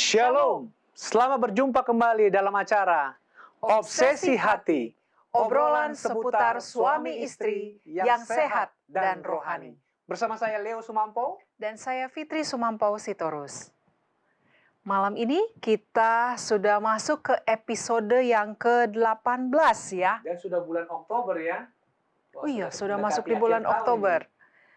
Shalom, selamat berjumpa kembali dalam acara Obsesi Hati, obrolan seputar suami istri yang sehat dan rohani. Bersama saya Leo Sumampo dan saya Fitri Sumampo Sitorus. Malam ini kita sudah masuk ke episode yang ke-18 ya. Dan sudah bulan Oktober ya. Wah, iya, sudah masuk di bulan Oktober.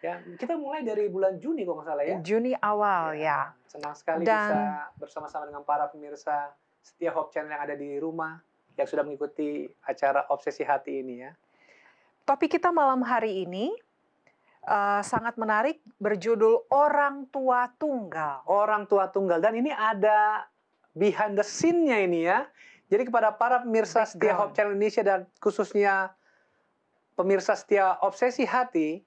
Ya, kita mulai dari bulan Juni kok nggak salah ya. Juni awal ya. Senang sekali bisa bersama-sama dengan para pemirsa setia Hope Channel yang ada di rumah yang sudah mengikuti acara Obsesi Hati ini ya. Topik kita malam hari ini sangat menarik, berjudul Orang Tua Tunggal. Orang Tua Tunggal, dan ini ada behind the scene-nya ini ya. Jadi kepada para pemirsa setia Hope Channel Indonesia dan khususnya pemirsa setia Obsesi Hati,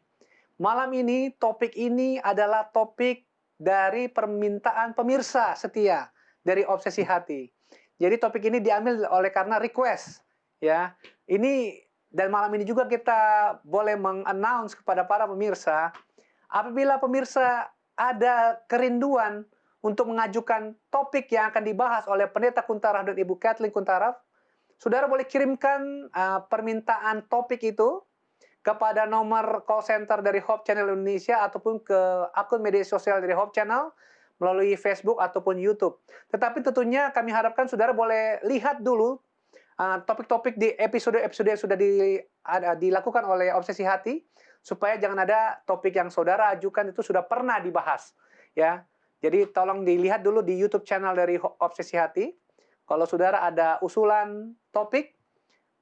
malam ini topik ini adalah topik dari permintaan pemirsa setia dari Obsesi Hati. Jadi topik ini diambil oleh karena request ya. Ini dan malam ini juga kita boleh meng-announce kepada para pemirsa, apabila pemirsa ada kerinduan untuk mengajukan topik yang akan dibahas oleh Pendeta Kuntaraf dan Ibu Kathleen Kuntaraf, saudara boleh kirimkan permintaan topik itu kepada nomor call center dari Hope Channel Indonesia ataupun ke akun media sosial dari Hope Channel melalui Facebook ataupun YouTube. Tetapi tentunya kami harapkan saudara boleh lihat dulu topik-topik di episode-episode yang sudah dilakukan oleh Obsesi Hati, supaya jangan ada topik yang saudara ajukan itu sudah pernah dibahas ya. Jadi tolong dilihat dulu di YouTube channel dari Obsesi Hati. Kalau saudara ada usulan topik,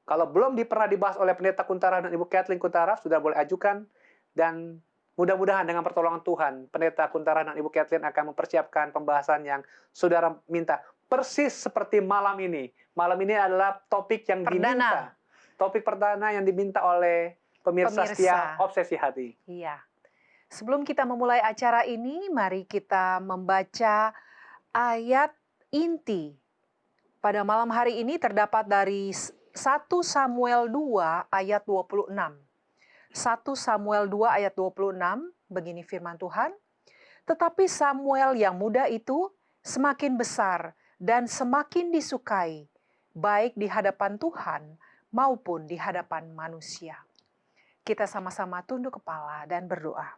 kalau belum pernah dibahas oleh Pendeta Kuntaraf dan Ibu Kathleen Kuntaraf, sudah boleh ajukan. Dan mudah-mudahan dengan pertolongan Tuhan, Pendeta Kuntaraf dan Ibu Kathleen akan mempersiapkan pembahasan yang saudara minta. Persis seperti malam ini. Malam ini adalah topik yang diminta. Topik perdana yang diminta oleh pemirsa setia Obsesi Hati. Iya. Sebelum kita memulai acara ini, mari kita membaca ayat inti. Pada malam hari ini terdapat dari 1 Samuel 2 ayat 26. 1 Samuel 2 ayat 26, begini firman Tuhan. Tetapi Samuel yang muda itu semakin besar dan semakin disukai, baik di hadapan Tuhan maupun di hadapan manusia. Kita sama-sama tunduk kepala dan berdoa.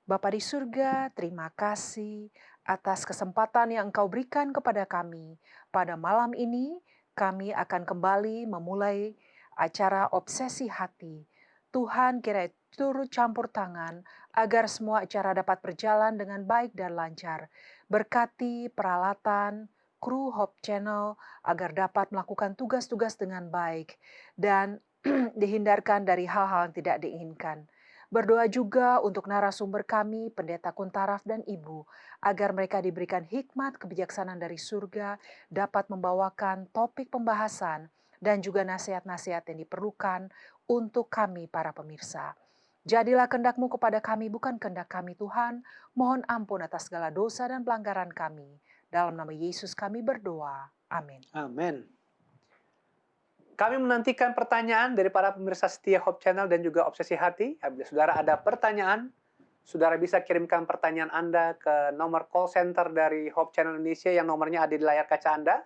Bapa di surga, terima kasih atas kesempatan yang Engkau berikan kepada kami. Pada malam ini, kami akan kembali memulai acara Obsesi Hati. Tuhan kiranya turut campur tangan agar semua acara dapat berjalan dengan baik dan lancar. Berkati peralatan, kru Hope Channel agar dapat melakukan tugas-tugas dengan baik dan dihindarkan dari hal-hal yang tidak diinginkan. Berdoa juga untuk narasumber kami, Pendeta Kuntaraf dan Ibu, agar mereka diberikan hikmat kebijaksanaan dari surga, dapat membawakan topik pembahasan dan juga nasihat-nasihat yang diperlukan untuk kami para pemirsa. Jadilah kehendak-Mu kepada kami, bukan kehendak kami Tuhan. Mohon ampun atas segala dosa dan pelanggaran kami. Dalam nama Yesus kami berdoa. Amin. Amin. Kami menantikan pertanyaan dari para pemirsa setia Hope Channel dan juga Obsesi Hati. Apabila saudara ada pertanyaan, saudara bisa kirimkan pertanyaan Anda ke nomor call center dari Hope Channel Indonesia yang nomornya ada di layar kaca Anda.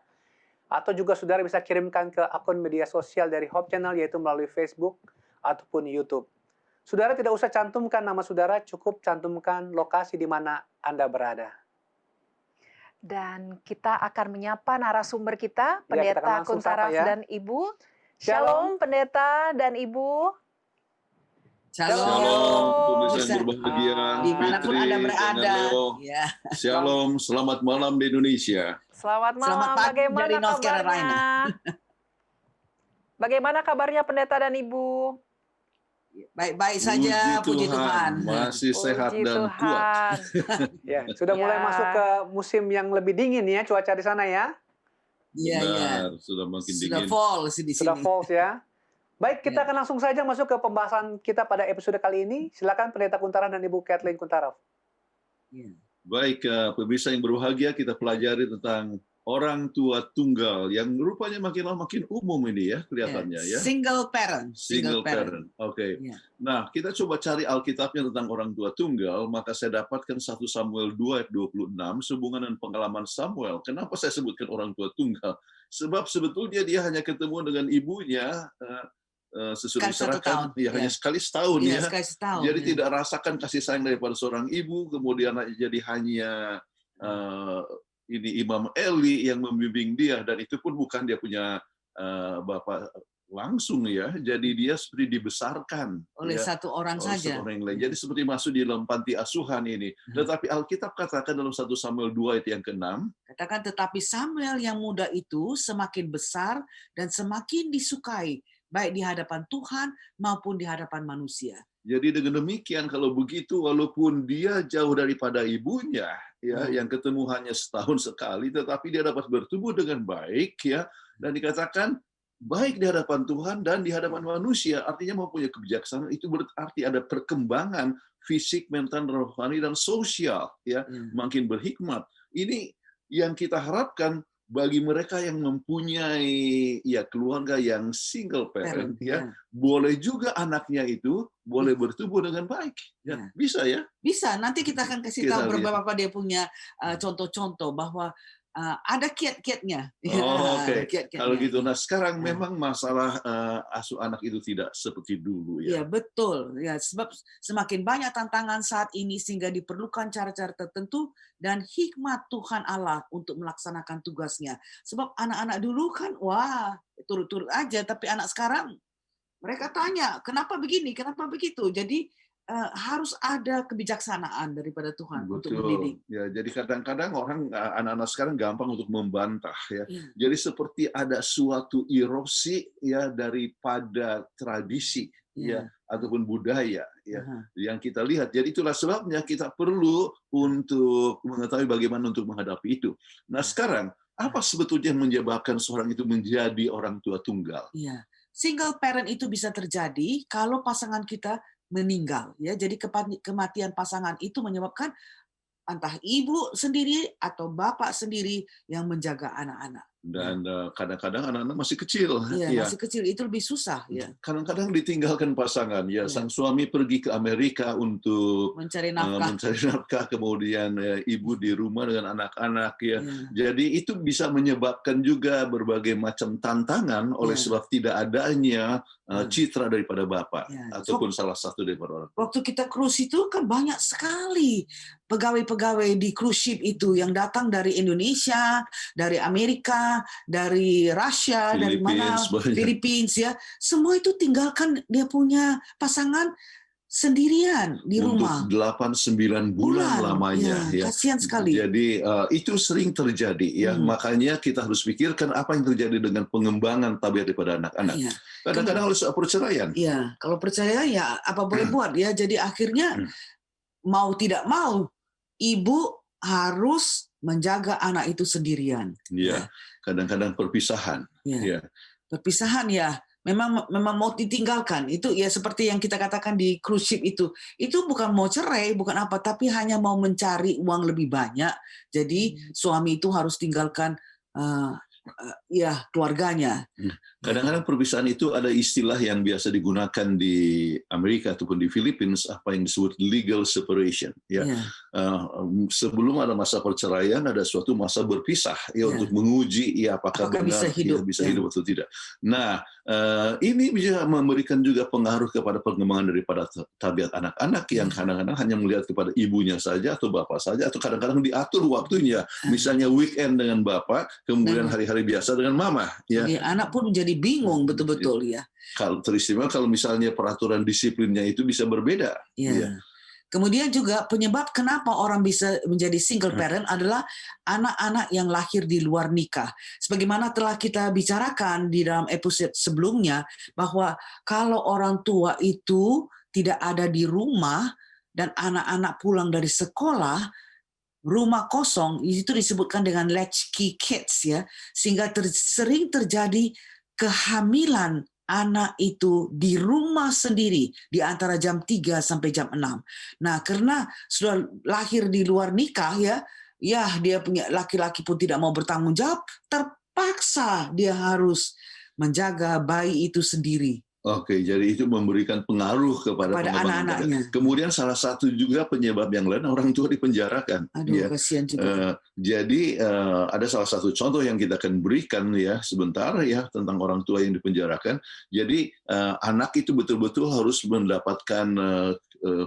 Atau juga saudara bisa kirimkan ke akun media sosial dari Hope Channel, yaitu melalui Facebook ataupun YouTube. Saudara tidak usah cantumkan nama saudara, cukup cantumkan lokasi di mana Anda berada. Dan kita akan menyapa narasumber kita, Pendeta Kuntaraf dan Ibu. Shalom, Pendeta dan Ibu. Shalom, pemirsa yang berbahagia, dimanapun Anda berada. Ya. Shalom, selamat malam di Indonesia. Selamat malam, bagaimana kabarnya? Bagaimana kabarnya Pendeta dan Ibu? Baik-baik saja, puji Tuhan. Masih sehat dan kuat. Ya, sudah mulai masuk ke musim yang lebih dingin ya, cuaca di sana ya. Iya. Sudah makin dingin. Sudah fall di sini. Sudah fall ya. Baik, kita akan langsung saja masuk ke pembahasan kita pada episode kali ini. Silakan Pendeta Kuntaraf dan Ibu Kathleen Kuntaraf. Baik, pemirsa yang berbahagia, kita pelajari tentang orang tua tunggal yang rupanya makin lama makin umum ini ya kelihatannya ya. Single parent. Single parent. Oke. Ya. Nah, kita coba cari Alkitabnya tentang orang tua tunggal, maka saya dapatkan 1 Samuel 2 ayat 26 sehubungan dengan pengalaman Samuel. Kenapa saya sebutkan orang tua tunggal? Sebab sebetulnya dia hanya ketemu dengan ibunya sesudah diserahkan hanya sekali setahun ya. Sekali setahun, jadi tidak rasakan kasih sayang daripada seorang ibu, kemudian jadi hanya ini Imam Eli yang membimbing dia, dan itu pun bukan dia punya bapak langsung ya, jadi dia seperti dibesarkan oleh ya, satu orang saja. Orang yang lain. Jadi seperti masuk di dalam panti asuhan ini. Tetapi Alkitab katakan dalam 1 Samuel 2 ayat yang ke-6, katakan tetapi Samuel yang muda itu semakin besar dan semakin disukai, baik di hadapan Tuhan maupun di hadapan manusia. Jadi dengan demikian kalau begitu walaupun dia jauh daripada ibunya ya yang ketemu hanya setahun sekali, tetapi dia dapat bertumbuh dengan baik ya, dan dikatakan baik di hadapan Tuhan dan di hadapan manusia, artinya mempunyai kebijaksanaan. Itu berarti ada perkembangan fisik, mental, rohani dan sosial ya, makin berhikmat. Ini yang kita harapkan bagi mereka yang mempunyai ya keluarga yang single parent ya, boleh juga anaknya itu boleh bertumbuh dengan baik ya. Bisa ya? Bisa. Nanti kita akan kasih tahu beberapa dia punya contoh-contoh bahwa ada kiat-kiatnya. Oke. Kalau gitu, nah sekarang memang masalah asuh anak itu tidak seperti dulu ya. Iya betul. Ya, sebab semakin banyak tantangan saat ini sehingga diperlukan cara-cara tertentu dan hikmat Tuhan Allah untuk melaksanakan tugasnya. Sebab anak-anak dulu kan, wah turut-turut aja, tapi anak sekarang mereka tanya kenapa begini, kenapa begitu. Jadi harus ada kebijaksanaan daripada Tuhan untuk mendidik. Ya, jadi kadang-kadang anak-anak sekarang gampang untuk membantah ya. Jadi seperti ada suatu erosi ya daripada tradisi ya ataupun budaya ya yang kita lihat. Jadi itulah sebabnya kita perlu untuk mengetahui bagaimana untuk menghadapi itu. Nah, sekarang apa sebetulnya yang menyebabkan seorang itu menjadi orang tua tunggal? Iya. Single parent itu bisa terjadi kalau pasangan kita meninggal ya, jadi kematian pasangan itu menyebabkan entah ibu sendiri atau bapak sendiri yang menjaga anak-anak. Dan kadang-kadang anak-anak masih kecil. Iya, masih kecil, itu lebih susah. Ya. Kadang-kadang ditinggalkan pasangan. Ya, sang suami pergi ke Amerika untuk mencari nafkah, kemudian ibu di rumah dengan anak-anak. Ya. Jadi itu bisa menyebabkan juga berbagai macam tantangan oleh sebab tidak adanya citra daripada bapak ataupun salah satu daripada orang. Waktu kita cruise itu kan banyak sekali pegawai-pegawai di cruise ship itu yang datang dari Indonesia, dari Amerika, dari Rusia, dari mana, Philippines ya. Semua itu tinggalkan dia punya pasangan sendirian di rumah. Untuk 8-9 bulan lamanya. Ya. Kasihan sekali. Jadi itu sering terjadi ya. Makanya kita harus pikirkan apa yang terjadi dengan pengembangan tabiat daripada anak-anak. Kadang-kadang oleh soal perceraian. Iya, kalau perceraian ya apa boleh buat ya. Jadi akhirnya mau tidak mau ibu harus menjaga anak itu sendirian. Iya. Kadang-kadang perpisahan. Ya. Perpisahan ya. Memang mau ditinggalkan. Itu ya seperti yang kita katakan di cruise ship itu. Itu bukan mau cerai, bukan apa, tapi hanya mau mencari uang lebih banyak. Jadi suami itu harus tinggalkan keluarganya. Kadang-kadang perpisahan itu ada istilah yang biasa digunakan di Amerika ataupun di Filipina, apa yang disebut legal separation. Ya. Sebelum ada masa perceraian, ada suatu masa berpisah ya untuk menguji apakah benar bisa hidup atau tidak. Nah, ini bisa memberikan juga pengaruh kepada perkembangan daripada tabiat anak-anak yang kadang-kadang hanya melihat kepada ibunya saja atau bapak saja, atau kadang-kadang diatur waktunya. Misalnya weekend dengan bapak, kemudian hari-hari biasa dengan mama. Ya. Jadi anak pun menjadi bingung betul-betul ya. Kalau teristimewa kalau misalnya peraturan disiplinnya itu bisa berbeda. Ya. Kemudian juga penyebab kenapa orang bisa menjadi single parent adalah anak-anak yang lahir di luar nikah. Sebagaimana telah kita bicarakan di dalam episode sebelumnya, bahwa kalau orang tua itu tidak ada di rumah dan anak-anak pulang dari sekolah, rumah kosong itu disebutkan dengan latchkey kids ya, sehingga sering terjadi kehamilan anak itu di rumah sendiri di antara jam 3 sampai jam 6. Nah, karena sudah lahir di luar nikah ya, ya dia punya laki-laki pun tidak mau bertanggung jawab, terpaksa dia harus menjaga bayi itu sendiri. Oke, jadi itu memberikan pengaruh kepada Kepada pengembangan anak-anaknya. Kemudian salah satu juga penyebab yang lain, orang tua dipenjarakan. Aduh, kasihan juga. Jadi ada salah satu contoh yang kita akan berikan ya sebentar ya tentang orang tua yang dipenjarakan. Jadi anak itu betul-betul harus mendapatkan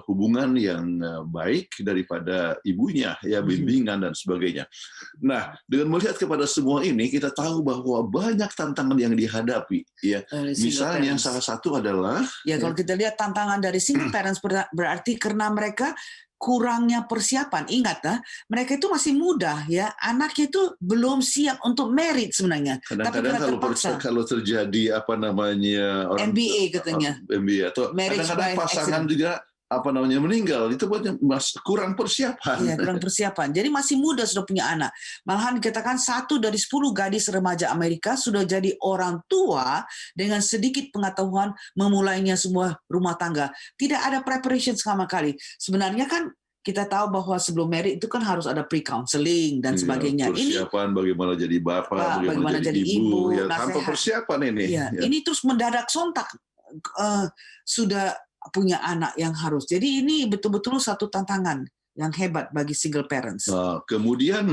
hubungan yang baik daripada ibunya, ya bimbingan dan sebagainya. Nah, dengan melihat kepada semua ini, kita tahu bahwa banyak tantangan yang dihadapi. Ya, misalnya salah satu adalah ya kalau kita lihat tantangan dari single parents berarti karena mereka kurangnya persiapan. Ingat mereka itu masih muda ya, anaknya itu belum siap untuk married sebenarnya. Kadang-kadang kalau terjadi apa namanya MBA katanya, MBA atau kadang-kadang pasangan juga meninggal, itu kurang persiapan. Iya, kurang persiapan. Jadi masih muda sudah punya anak. Malahan dikatakan 1 dari 10 gadis remaja Amerika sudah jadi orang tua dengan sedikit pengetahuan memulainya sebuah rumah tangga. Tidak ada preparation sama sekali. Sebenarnya kan kita tahu bahwa sebelum married itu kan harus ada pre-counseling dan sebagainya. Persiapan bagaimana jadi bapak, bagaimana jadi ibu ya, tanpa persiapan ini. Ya, ini terus mendadak sontak sudah punya anak yang harus. Jadi ini betul-betul satu tantangan yang hebat bagi single parents. Kemudian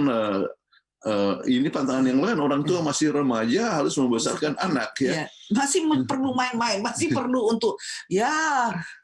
ini tantangan yang lain, orang tua masih remaja harus membesarkan anak ya. Masih perlu main-main, masih perlu untuk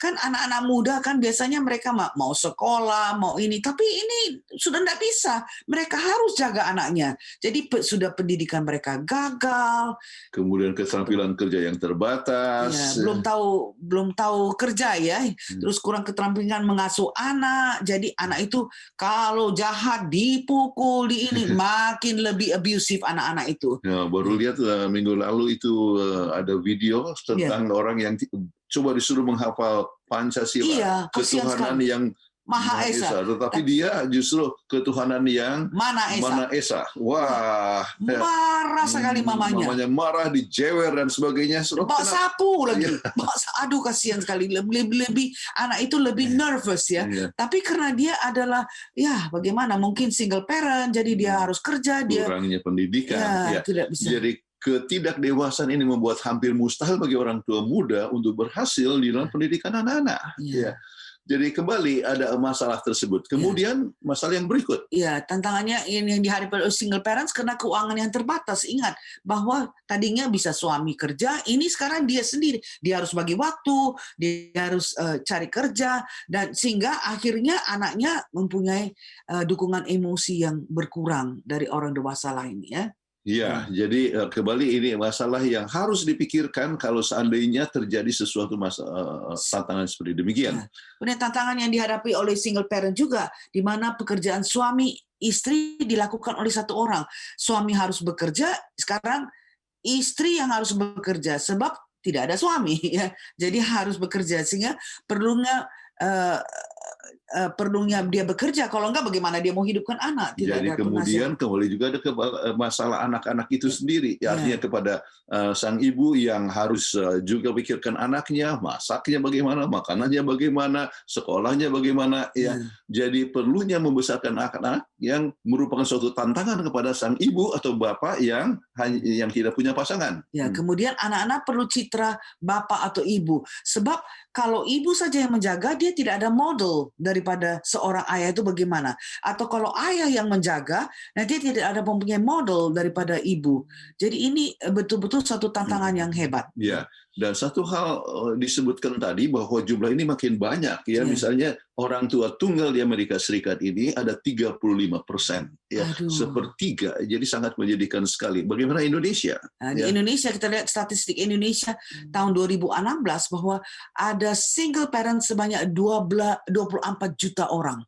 kan anak-anak muda kan biasanya mereka mau sekolah, mau ini, tapi ini sudah tidak bisa. Mereka harus jaga anaknya. Jadi sudah pendidikan mereka gagal. Kemudian keterampilan kerja yang terbatas. Belum tahu kerja ya. Terus kurang keterampilan mengasuh anak. Jadi anak itu kalau jahat dipukul di ini makin lebih abusive anak-anak itu. Ya, baru lihat minggu lalu itu ada video tentang orang yang coba disuruh menghafal Pancasila, ketuhanan yang Maha Esa, tetapi dia justru ketuhanan yang Mana Esa. Wah, marah sekali mamanya. Mamanya marah, dijewer dan sebagainya. Bawa sapu lagi. Aduh, kasihan sekali. Lebih anak itu lebih nervous ya. Tapi karena dia adalah bagaimana? Mungkin single parent, jadi dia harus kerja. Kurangnya pendidikan. Tidak bisa. Jadi ketidakdewasaan ini membuat hampir mustahil bagi orang tua muda untuk berhasil di dalam pendidikan anak-anak. Ya. Jadi kembali ada masalah tersebut. Kemudian masalah yang berikut. Ya, tantangannya yang dihadapi oleh single parents karena keuangan yang terbatas. Ingat bahwa tadinya bisa suami kerja, ini sekarang dia sendiri. Dia harus bagi waktu, dia harus cari kerja, dan sehingga akhirnya anaknya mempunyai dukungan emosi yang berkurang dari orang dewasa lain ya. Ya, jadi kembali ini masalah yang harus dipikirkan kalau seandainya terjadi sesuatu tantangan seperti demikian. Kemudian tantangan yang dihadapi oleh single parent juga, di mana pekerjaan suami istri dilakukan oleh satu orang. Suami harus bekerja, sekarang istri yang harus bekerja sebab tidak ada suami ya. Jadi harus bekerja sehingga perlunya dia bekerja, kalau enggak bagaimana dia mau hidupkan anak. Jadi kemudian kembali juga ada masalah anak-anak itu sendiri, artinya kepada sang ibu yang harus juga pikirkan anaknya, masaknya bagaimana, makanannya bagaimana, sekolahnya bagaimana, jadi perlunya membesarkan anak-anak yang merupakan suatu tantangan kepada sang ibu atau bapak yang tidak punya pasangan. Kemudian anak-anak perlu citra bapak atau ibu, sebab kalau ibu saja yang menjaga, dia tidak ada model daripada seorang ayah itu bagaimana. Atau kalau ayah yang menjaga, nah dia tidak ada mempunyai model daripada ibu. Jadi ini betul-betul satu tantangan yang hebat. Ya, dan satu hal disebutkan tadi bahwa jumlah ini makin banyak ya. Misalnya orang tua tunggal di Amerika Serikat ini ada 35%, ya, sepertiga. Jadi sangat menyedihkan sekali. Bagaimana Indonesia? Di Indonesia kita lihat statistik Indonesia tahun 2016 bahwa ada single parent sebanyak 24 juta orang.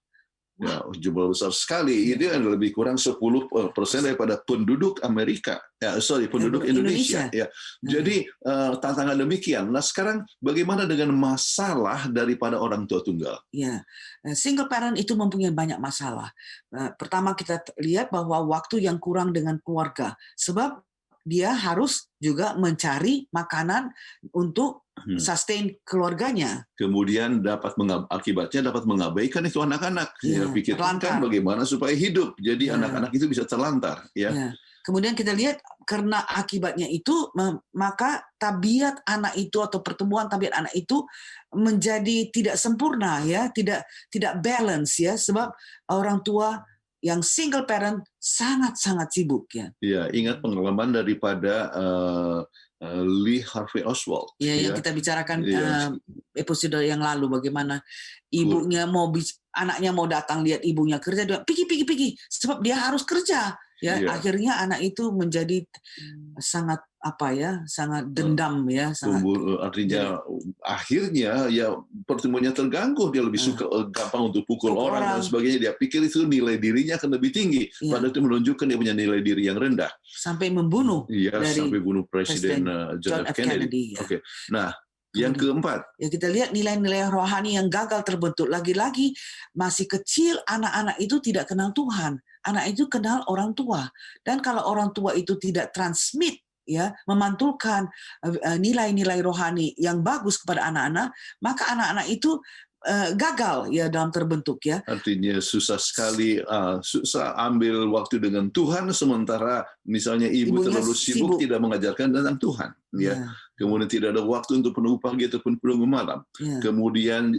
Ya, jumlah besar sekali. Ini lebih kurang 10% daripada penduduk Amerika. Penduduk Indonesia. Ya. Jadi tantangan demikian. Nah sekarang bagaimana dengan masalah daripada orang tua tunggal? Ya, single parent itu mempunyai banyak masalah. Pertama kita lihat bahwa waktu yang kurang dengan keluarga. Sebab dia harus juga mencari makanan untuk sustain keluarganya. Kemudian akibatnya dapat mengabaikan itu anak-anak. Ya, Pikirkan terlantar. bagaimana supaya hidup. Jadi Ya. anak-anak itu bisa terlantar. Ya. Ya. Kemudian kita lihat karena akibatnya itu maka tabiat anak itu atau pertumbuhan tabiat anak itu menjadi tidak sempurna ya, tidak balance ya, sebab orang tua yang single parent sangat-sangat sibuk ya. Ya, ingat pengalaman daripada Lee Harvey Oswald. Ya, yang kita bicarakan Iya. episode yang lalu, bagaimana ibunya anaknya mau datang lihat ibunya kerja, dia pergi, sebab dia harus kerja. Ya, Iya. akhirnya anak itu menjadi sangat sangat dendam ya, Artinya akhirnya ya pertumbuhannya terganggu, dia lebih suka gampang untuk pukul orang dan sebagainya. Dia pikir itu nilai dirinya akan lebih tinggi, padahal itu menunjukkan dia punya nilai diri yang rendah. Sampai membunuh. Iya, sampai bunuh Presiden John F. Kennedy. Ya. Oke. Nah, yang keempat, ya kita lihat nilai-nilai rohani yang gagal terbentuk. Lagi-lagi masih kecil, anak-anak itu tidak kenal Tuhan. Anak itu kenal orang tua. Dan kalau orang tua itu tidak transmit, ya, memantulkan nilai-nilai rohani yang bagus kepada anak-anak, maka anak-anak itu gagal ya dalam terbentuk ya. Artinya susah sekali, susah ambil waktu dengan Tuhan, sementara misalnya ibunya terlalu sibuk tidak mengajarkan tentang Tuhan. Ya. Kemudian tidak ada waktu untuk penunggu pagi ataupun penunggu malam. Kemudian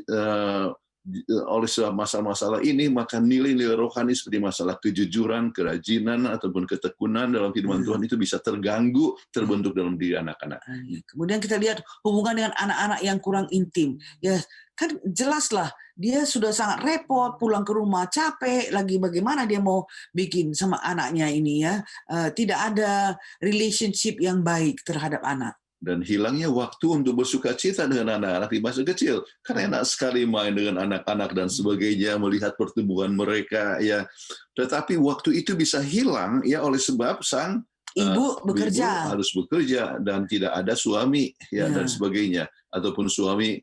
oleh sebab masalah-masalah ini, maka nilai-nilai rohani seperti masalah kejujuran, kerajinan, ataupun ketekunan dalam firman Tuhan itu bisa terganggu, terbentuk dalam diri anak-anak. Kemudian kita lihat hubungan dengan anak-anak yang kurang intim. Ya, kan jelaslah dia sudah sangat repot, pulang ke rumah capek, lagi bagaimana dia mau bikin sama anaknya ini ya. Tidak ada relationship yang baik terhadap anak. Dan hilangnya waktu untuk bersuka cita dengan anak-anak di masa kecil. Karena enak sekali main dengan anak-anak dan sebagainya, melihat pertumbuhan mereka ya. Tetapi waktu itu bisa hilang ya oleh sebab sang ibu bekerja, harus bekerja dan tidak ada suami ya dan sebagainya, ataupun suami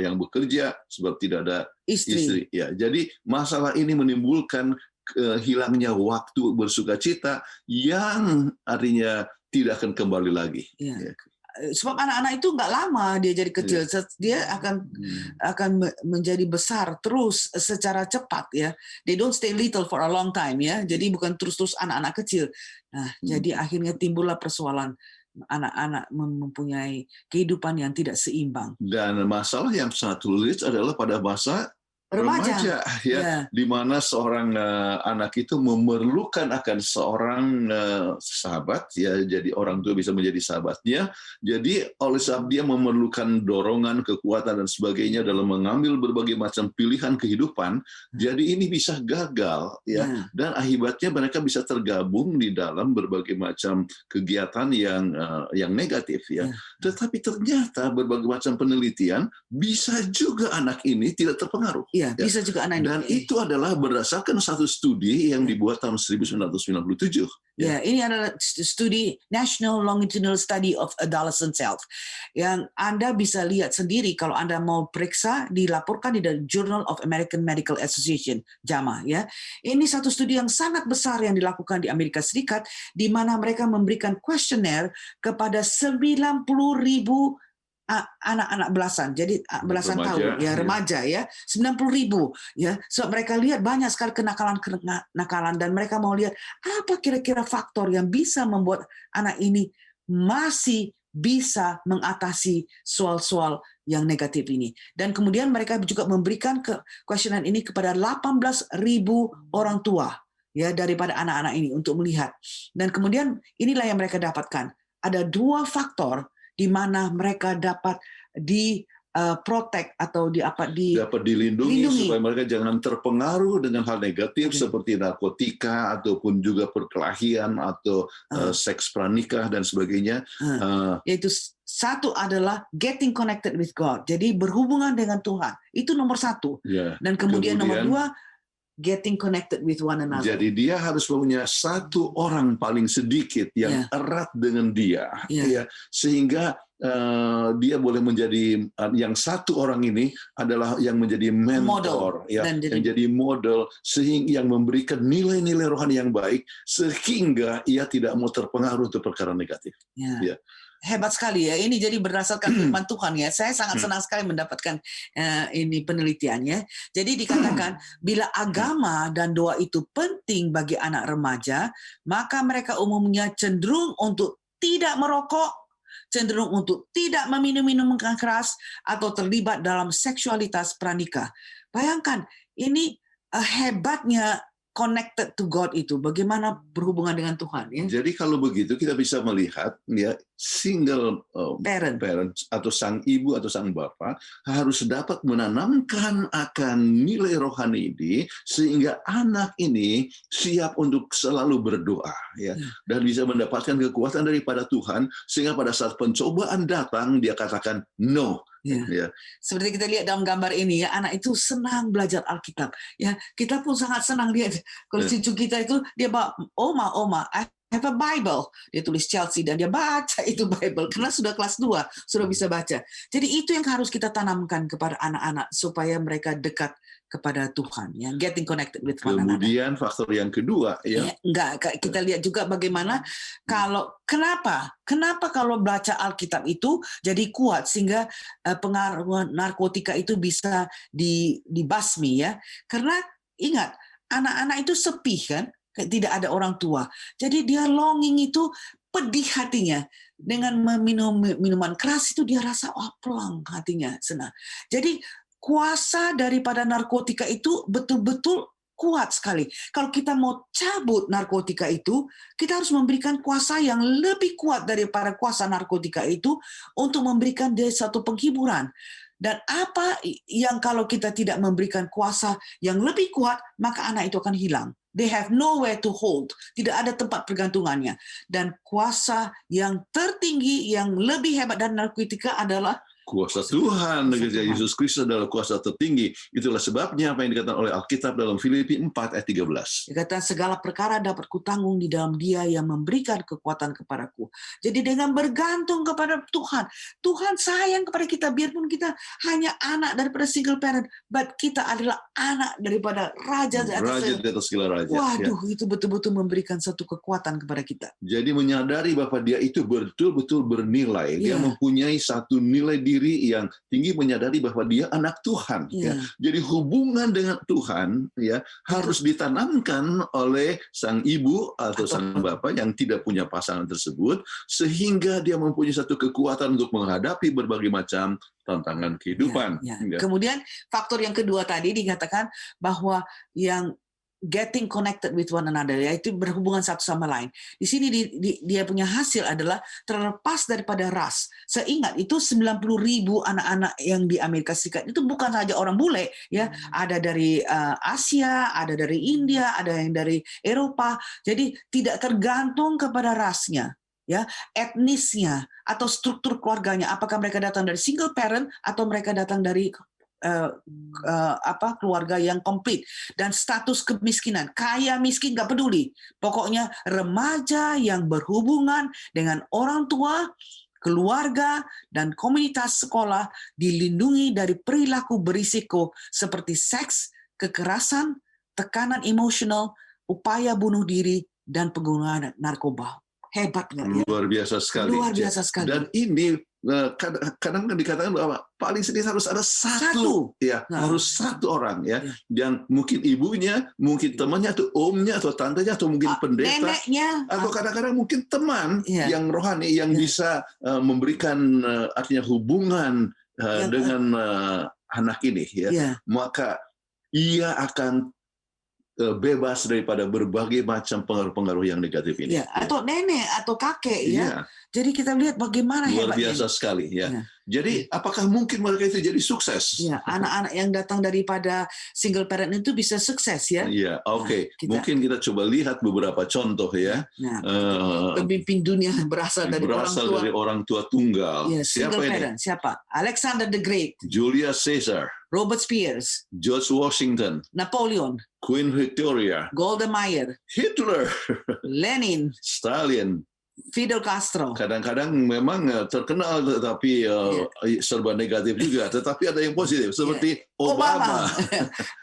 yang bekerja sebab tidak ada istri. Ya. Jadi masalah ini menimbulkan hilangnya waktu bersuka cita yang artinya tidak akan kembali lagi. Ya. Sebab anak-anak itu nggak lama dia jadi kecil, dia akan menjadi besar terus secara cepat ya. They don't stay little for a long time ya. Jadi bukan terus-terus anak-anak kecil. Nah, jadi akhirnya timbullah persoalan anak-anak mempunyai kehidupan yang tidak seimbang. Dan masalah yang sangat sulit adalah pada masa remaja ya, di mana seorang anak itu memerlukan akan seorang sahabat ya, jadi orang tua bisa menjadi sahabatnya. Jadi oleh sebab dia memerlukan dorongan, kekuatan dan sebagainya dalam mengambil berbagai macam pilihan kehidupan, jadi ini bisa gagal ya, dan akibatnya mereka bisa tergabung di dalam berbagai macam kegiatan yang negatif ya. Tetapi ternyata berbagai macam penelitian bisa juga anak ini tidak terpengaruh. Ya, bisa juga anak. Dan itu adalah berdasarkan satu studi yang dibuat tahun 1997. Ya, ini adalah studi National Longitudinal Study of Adolescent Health yang Anda bisa lihat sendiri kalau Anda mau periksa, dilaporkan di Journal of American Medical Association, JAMA ya. Ini satu studi yang sangat besar yang dilakukan di Amerika Serikat, di mana mereka memberikan kuesioner kepada 90.000 anak-anak belasan, jadi belasan tahun ya, remaja ya, 90.000 ya. So mereka lihat banyak sekali kenakalan dan mereka mau lihat apa kira-kira faktor yang bisa membuat anak ini masih bisa mengatasi soal-soal yang negatif ini. Dan kemudian mereka juga memberikan kuesioner ini kepada 18.000 orang tua ya daripada anak-anak ini untuk melihat. Dan kemudian inilah yang mereka dapatkan. Ada 2 faktor di mana mereka dapat protect atau dapat dilindungi supaya mereka jangan terpengaruh dengan hal negatif seperti narkotika ataupun juga perkelahian atau seks pranikah dan sebagainya. Yaitu satu adalah getting connected with God. Jadi berhubungan dengan Tuhan. Itu nomor 1. Dan kemudian nomor 2 getting connected with one another. Jadi dia harus punya satu orang paling sedikit yang erat dengan dia, ya, sehingga dia boleh menjadi yang satu orang ini adalah yang menjadi mentor, Model. ya, Dan yang jadi model, sehingga yang memberikan nilai-nilai rohani yang baik, sehingga ia tidak mau terpengaruh untuk perkara negatif. Ya. Ya. Hebat sekali ya. Ini jadi berdasarkan firman Tuhan ya. Saya sangat senang sekali mendapatkan ini penelitiannya. Jadi dikatakan bila agama dan doa itu penting bagi anak remaja, maka mereka umumnya cenderung untuk tidak merokok, cenderung untuk tidak meminum minuman keras, atau terlibat dalam seksualitas pranikah. Bayangkan, ini hebatnya connected to God itu, bagaimana berhubungan dengan Tuhan ya. Jadi kalau begitu kita bisa melihat ya single Parent. atau sang ibu atau sang bapak harus dapat menanamkan akan nilai rohani ini sehingga anak ini siap untuk selalu berdoa ya, dan bisa mendapatkan kekuatan daripada Tuhan sehingga pada saat pencobaan datang dia katakan no. Ya. Seperti kita lihat dalam gambar ini ya, anak itu senang belajar Alkitab. Ya, kita pun sangat senang lihat kalau cucu kita itu dia bawa, oma, I have a Bible. Dia tulis Chelsea dan dia baca itu Bible karena sudah kelas 2, sudah bisa baca. Jadi itu yang harus kita tanamkan kepada anak-anak supaya mereka dekat kepada Tuhan, ya, getting connected with one another. Kemudian faktor yang kedua, ya, kita lihat juga bagaimana kenapa kalau baca Alkitab itu jadi kuat sehingga pengaruh narkotika itu bisa dibasmi ya, karena ingat anak-anak itu sepi kan, tidak ada orang tua, jadi dia longing itu pedih hatinya. Dengan meminum minuman keras itu dia rasa plong hatinya, senang. Jadi kuasa daripada narkotika itu betul-betul kuat sekali. Kalau kita mau cabut narkotika itu, kita harus memberikan kuasa yang lebih kuat daripada kuasa narkotika itu untuk memberikan dia satu penghiburan. Dan apa yang kalau kita tidak memberikan kuasa yang lebih kuat, maka anak itu akan hilang. They have nowhere to hold. Tidak ada tempat pergantungannya. Dan kuasa yang tertinggi, yang lebih hebat dari narkotika adalah kuasa Tuhan. Yesus Kristus adalah kuasa tertinggi. Itulah sebabnya apa yang dikatakan oleh Alkitab dalam Filipi 4 ayat 13. Dikatakan segala perkara dapat kutanggung di dalam Dia yang memberikan kekuatan kepadaku. Jadi dengan bergantung kepada Tuhan, Tuhan sayang kepada kita biarpun kita hanya anak daripada single parent, but kita adalah anak daripada raja di atas segala raja. Waduh, itu betul-betul memberikan satu kekuatan kepada kita. Jadi menyadari bahwa dia itu betul-betul bernilai. Dia mempunyai satu nilai diri yang tinggi, menyadari bahwa dia anak Tuhan. Ya. Jadi hubungan dengan Tuhan ya harus ditanamkan oleh sang ibu atau sang bapak yang tidak punya pasangan tersebut, sehingga dia mempunyai satu kekuatan untuk menghadapi berbagai macam tantangan kehidupan. Ya. Kemudian faktor yang kedua tadi dikatakan bahwa yang getting connected with one another, yaitu berhubungan satu sama lain. Di sini dia punya hasil adalah terlepas daripada ras. Saya ingat itu 90.000 anak-anak yang di Amerika Serikat itu bukan saja orang bule, ya, ada dari Asia, ada dari India, ada yang dari Eropa. Jadi tidak tergantung kepada rasnya, ya, etnisnya atau struktur keluarganya. Apakah mereka datang dari single parent atau mereka datang dari keluarga yang komplit, dan status kemiskinan, kaya miskin nggak peduli, pokoknya remaja yang berhubungan dengan orang tua, keluarga, dan komunitas sekolah dilindungi dari perilaku berisiko seperti seks, kekerasan, tekanan emosional, upaya bunuh diri, dan penggunaan narkoba. Hebat nggak ya? Luar biasa sekali. Luar biasa sekali. Dan ini kadang dikatakan bahwa paling sedikit harus ada satu. Ya, harus satu orang ya, yang mungkin ibunya, mungkin temannya atau omnya atau tantenya atau mungkin pendeta, neneknya, atau kadang-kadang mungkin teman yang rohani yang bisa memberikan artinya hubungan dengan anak ini ya. Maka ia akan bebas daripada berbagai macam pengaruh-pengaruh yang negatif ini. Atau nenek atau kakek ya. Jadi kita lihat bagaimana luar hebatnya. biasa sekali ya. Jadi apakah mungkin mereka itu jadi sukses? Ya, anak-anak yang datang daripada single parent itu bisa sukses ya. Iya, oke. Mungkin kita coba lihat beberapa contoh ya. Pemimpin dunia berasal dari orang tua tunggal. Siapa ini? Siapa? Alexander the Great, Julius Caesar, Robert Spears, George Washington, Napoleon, Queen Victoria, Golda Meir, Hitler, Lenin, Stalin, Fidel Castro. Kadang-kadang memang terkenal tetapi serba negatif juga. Tetapi ada yang positif seperti Obama.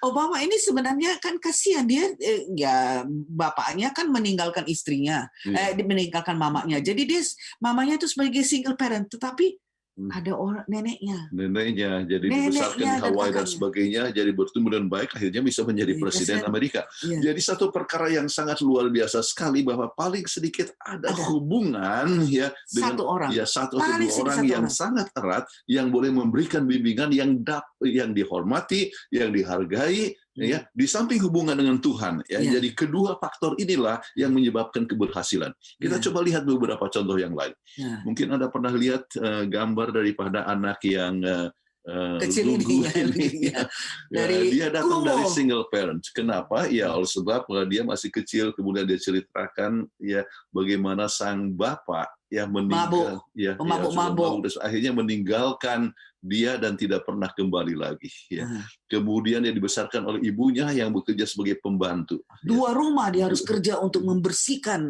Obama ini sebenarnya kan kasihan dia, ya bapaknya kan meninggalkan istrinya, meninggalkan mamanya. Jadi dia mamanya itu sebagai single parent, tetapi ada orang neneknya, jadi dibesarkan di Hawaii dan sebagainya, jadi bertumbuh dan baik, akhirnya bisa menjadi presiden Amerika. Jadi satu perkara yang sangat luar biasa sekali bahwa paling sedikit ada hubungan ya dengan satu atau dua orang yang sangat erat yang boleh memberikan bimbingan yang dihormati, yang dihargai. Ya, di samping hubungan dengan Tuhan, jadi kedua faktor inilah yang menyebabkan keberhasilan. Kita coba lihat beberapa contoh yang lain. Mungkin Anda pernah lihat gambar daripada anak yang kecil ini. Dia datang dari single parent. Kenapa? Ya, sebab dia masih kecil, kemudian dia ceritakan ya bagaimana sang bapak meninggal, mabuk, akhirnya meninggalkan dia dan tidak pernah kembali lagi. Ya. Kemudian dia dibesarkan oleh ibunya yang bekerja sebagai pembantu. Dua rumah dia harus kerja untuk membersihkan,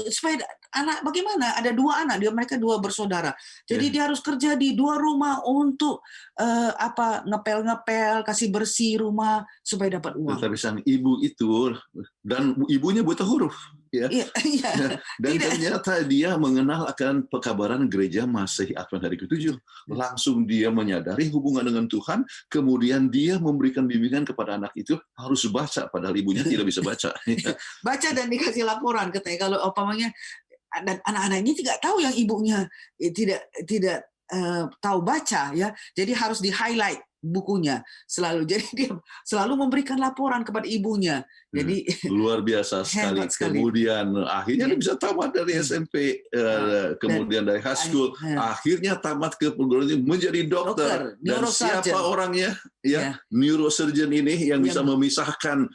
supaya anak bagaimana? Ada dua anak, mereka dua bersaudara. Jadi dia harus kerja di dua rumah untuk ngepel-ngepel, kasih bersih rumah supaya dapat uang. Tetapi sang ibu itu dan ibunya buta huruf. Dan ternyata dia mengenal akan pekabaran gereja Masehi Advent hari ke-7. Langsung dia menyadari hubungan dengan Tuhan, kemudian dia memberikan bimbingan kepada anak itu harus baca, padahal ibunya tidak bisa baca. Baca dan dikasih laporan, katanya kalau umpamanya dan anak-anak ini tidak tahu yang ibunya tidak tahu baca, ya, jadi harus di-highlight bukunya selalu. Jadi dia selalu memberikan laporan kepada ibunya. Jadi luar biasa sekali. Kemudian akhirnya dia bisa tamat dari SMP, kemudian dari high school, akhirnya tamat ke perguruan tinggi menjadi dokter. Dan siapa orangnya? Ya, neurosurgeon ini yang bisa memisahkan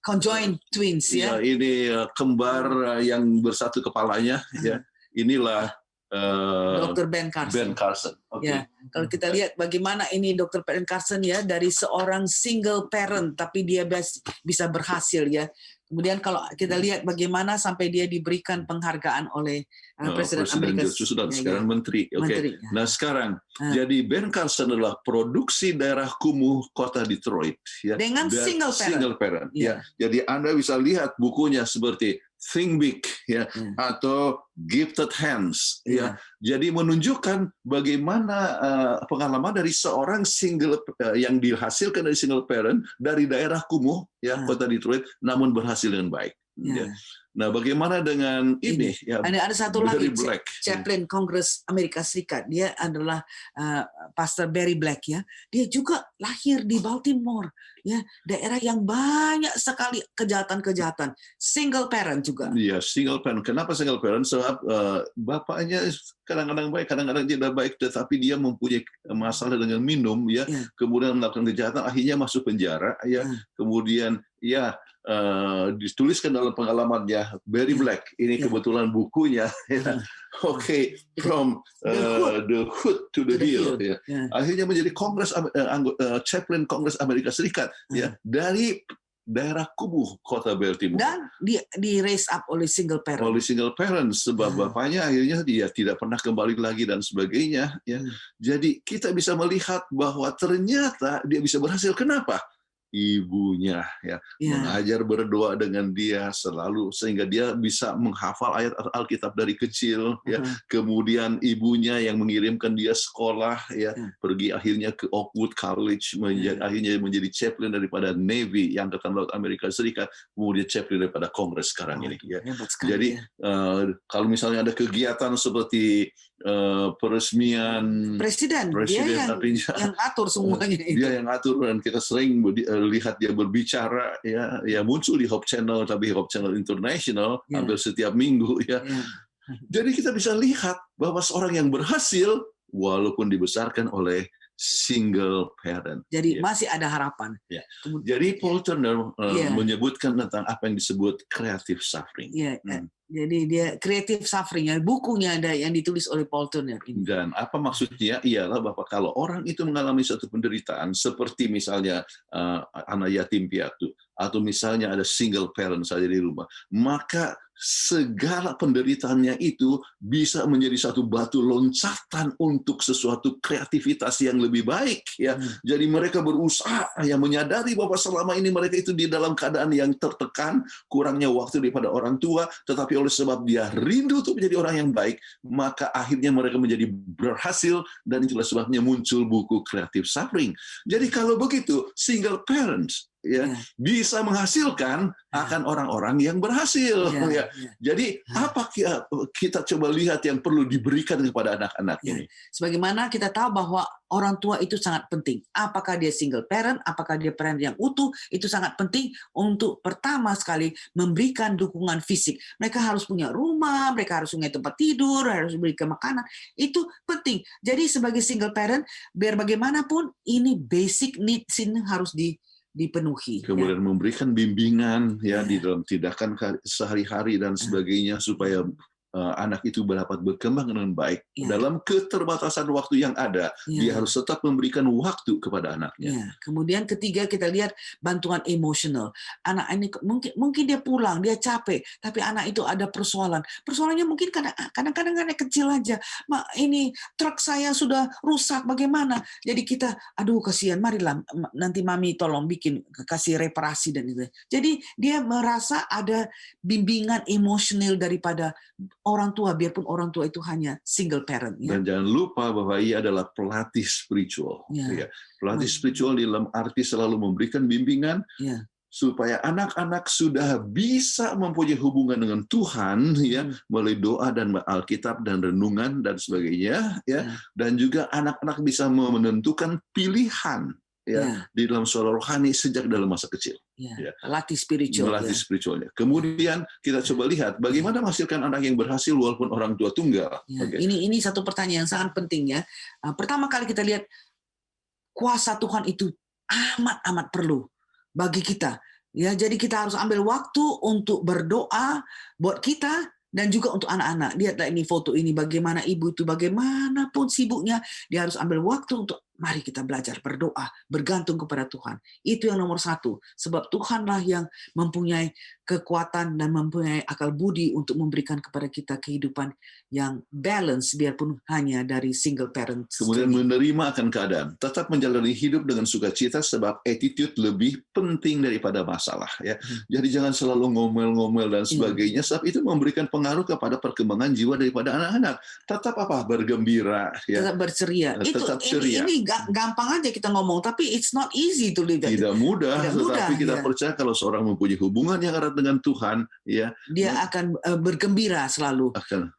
conjoined twins, ya. Ini kembar yang bersatu kepalanya, ya. Inilah Dr. Ben Carson. Okay. Kalau kita lihat bagaimana ini Dr. Ben Carson, ya, dari seorang single parent tapi dia bisa berhasil, ya. Kemudian kalau kita lihat bagaimana sampai dia diberikan penghargaan oleh Presiden Amerika Serikat, sekarang menteri. Menteri, ya. Nah sekarang jadi Ben Carson adalah produksi daerah kumuh kota Detroit, ya. Dengan single parent. Ya. Jadi Anda bisa lihat bukunya seperti Think Big, ya, atau Gifted Hands, ya. Jadi menunjukkan bagaimana pengalaman dari seorang single yang dihasilkan dari single parent dari daerah kumuh, ya, kota Detroit, namun berhasil dengan baik. Ya. Nah, bagaimana dengan ini? Ya, ada satu lagi, Chaplain Kongres Amerika Serikat. Dia adalah Pastor Barry Black, ya. Dia juga lahir di Baltimore, ya, daerah yang banyak sekali kejahatan-kejahatan. Single parent juga. Iya, single parent. Kenapa single parent? Sebab bapaknya kadang-kadang baik, kadang-kadang tidak baik, tetapi dia mempunyai masalah dengan minum, ya. Kemudian melakukan kejahatan, akhirnya masuk penjara, ya. Kemudian, ya, dituliskan dalam pengalamannya Barry Black. Ini kebetulan bukunya, ya. From the hood to the hill, ya. Akhirnya menjadi Chaplain Kongres Amerika Serikat, ya, dari daerah kumuh kota Baltimore. Dan di raise up oleh single parent. Oleh single parent, sebab bapaknya akhirnya dia tidak pernah kembali lagi dan sebagainya, ya. Jadi kita bisa melihat bahwa ternyata dia bisa berhasil. Kenapa? Ibunya, ya, mengajar berdoa dengan dia selalu sehingga dia bisa menghafal ayat Alkitab dari kecil, ya. Kemudian ibunya yang mengirimkan dia sekolah, ya, pergi akhirnya ke Oakwood College, akhirnya menjadi chaplain daripada Navy yang Angkatan Laut Amerika Serikat, kemudian chaplain daripada Kongres sekarang ini, ya. Jadi kalau misalnya ada kegiatan seperti peresmian presiden dia yang atur semuanya itu. Dia yang atur, dan kita sering lihat dia berbicara, ya muncul di Hope Channel, tapi Hope Channel International hampir setiap minggu, ya. Jadi kita bisa lihat bahwa seorang yang berhasil walaupun dibesarkan oleh single parent. Jadi masih ada harapan. Ya. Jadi Paul Turner menyebutkan tentang apa yang disebut creative suffering. Jadi dia creative suffering, ya, bukunya ada yang ditulis oleh Paul Turner ini. Dan apa maksudnya? Ialah bahwa kalau orang itu mengalami suatu penderitaan seperti misalnya anak yatim piatu, atau misalnya ada single parent saja di rumah, maka segala penderitaannya itu bisa menjadi satu batu loncatan untuk sesuatu kreativitas yang lebih baik ya. Jadi mereka berusaha ya menyadari bahwa selama ini mereka itu di dalam keadaan yang tertekan, kurangnya waktu daripada orang tua, tetapi oleh sebab dia rindu untuk menjadi orang yang baik, maka akhirnya mereka menjadi berhasil, dan itulah sebabnya muncul buku Creative Suffering. Jadi kalau begitu, single parents ya bisa menghasilkan akan orang-orang yang berhasil ya. Jadi apa kita coba lihat yang perlu diberikan kepada anak-anak ini. Sebagaimana kita tahu bahwa orang tua itu sangat penting. Apakah dia single parent, apakah dia parent yang utuh, itu sangat penting untuk pertama sekali memberikan dukungan fisik. Mereka harus punya rumah, mereka harus punya tempat tidur, harus berikan makanan. Itu penting. Jadi sebagai single parent, biar bagaimanapun ini basic needs ini harus dipenuhi. Kemudian memberikan bimbingan ya di dalam tindakan sehari-hari dan sebagainya supaya anak itu dapat berkembang dengan baik. Dalam keterbatasan waktu yang ada, dia harus tetap memberikan waktu kepada anaknya. Kemudian ketiga kita lihat bantuan emosional. Anak ini mungkin dia pulang, dia capek, tapi anak itu ada persoalan. Persoalannya mungkin kadang-kadang anak kecil aja. Ini truk saya sudah rusak, bagaimana? Jadi kita, aduh kasihan, marilah nanti mami tolong kasih reparasi dan itu. Jadi dia merasa ada bimbingan emosional daripada orang tua, biarpun orang tua itu hanya single parent. Dan jangan lupa bahwa ia adalah pelatih spiritual. Pelatih spiritual dalam arti selalu memberikan bimbingan supaya anak-anak sudah bisa mempunyai hubungan dengan Tuhan melalui doa dan Alkitab dan renungan dan sebagainya dan juga anak-anak bisa menentukan pilihan di dalam suara rohani sejak dalam masa kecil. Latih spiritual. Melatih spiritualnya. Kemudian kita coba lihat bagaimana menghasilkan anak yang berhasil walaupun orang tua tunggal. Ini satu pertanyaan yang sangat penting ya. Pertama kali kita lihat kuasa Tuhan itu amat perlu bagi kita. Ya, jadi kita harus ambil waktu untuk berdoa buat kita dan juga untuk anak-anak. Lihatlah ini foto ini, bagaimana ibu itu bagaimanapun sibuknya, dia harus ambil waktu untuk mari kita belajar berdoa, bergantung kepada Tuhan. Itu yang nomor satu. Sebab Tuhanlah yang mempunyai kekuatan dan mempunyai akal budi untuk memberikan kepada kita kehidupan yang balance, biarpun hanya dari single parent. Kemudian menerima akan keadaan. Tetap menjalani hidup dengan sukacita sebab attitude lebih penting daripada masalah. Ya. Jadi jangan selalu ngomel-ngomel dan sebagainya. Sebab itu memberikan pengaruh kepada perkembangan jiwa daripada anak-anak. Tetap bergembira. Ya. Tetap berceria. Tetap ceria. Ini gampang aja kita ngomong, tapi it's not easy to live. Tidak mudah, tetapi kita percaya kalau seorang mempunyai hubungan yang erat dengan Tuhan, dia akan bergembira selalu.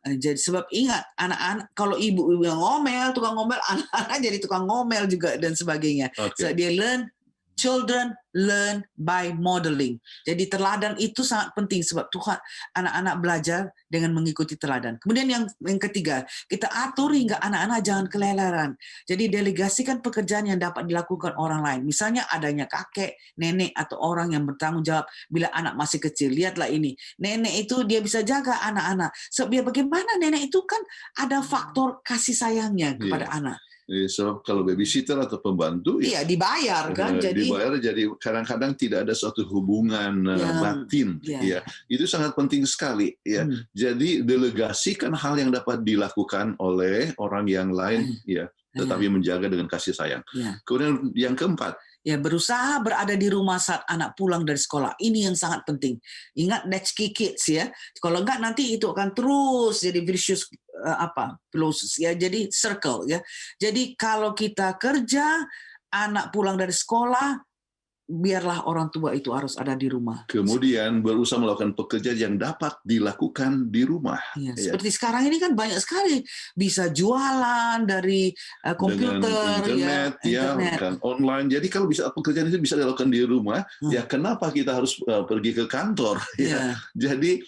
Jadi sebab ingat, anak-anak kalau ibu yang tukang ngomel, anak-anak jadi tukang ngomel juga dan sebagainya. So dia children learn by modeling. Jadi teladan itu sangat penting sebab Tuhan anak-anak belajar dengan mengikuti teladan. Kemudian yang ketiga, kita atur hingga anak-anak jangan kelelaran. Jadi delegasikan pekerjaan yang dapat dilakukan orang lain. Misalnya adanya kakek, nenek atau orang yang bertanggung jawab bila anak masih kecil. Lihatlah ini, nenek itu dia bisa jaga anak-anak. Sebab bagaimana nenek itu kan ada faktor kasih sayangnya kepada anak. So, kalau babysitter atau pembantu dibayar kan, jadi kadang-kadang tidak ada suatu hubungan batin itu sangat penting sekali jadi delegasikan hal yang dapat dilakukan oleh orang yang lain tetapi menjaga dengan kasih sayang. Kemudian yang keempat, berusaha berada di rumah saat anak pulang dari sekolah. Ini yang sangat penting. Ingat that's key kids ya. Kalau enggak nanti itu akan terus jadi vicious jadi circle ya. Jadi kalau kita kerja, anak pulang dari sekolah, biarlah orang tua itu harus ada di rumah. Kemudian berusaha melakukan pekerjaan yang dapat dilakukan di rumah. Seperti sekarang ini kan banyak sekali bisa jualan dari komputer, internet. Kan online. Jadi kalau bisa pekerjaan itu bisa dilakukan di rumah, kenapa kita harus pergi ke kantor? Jadi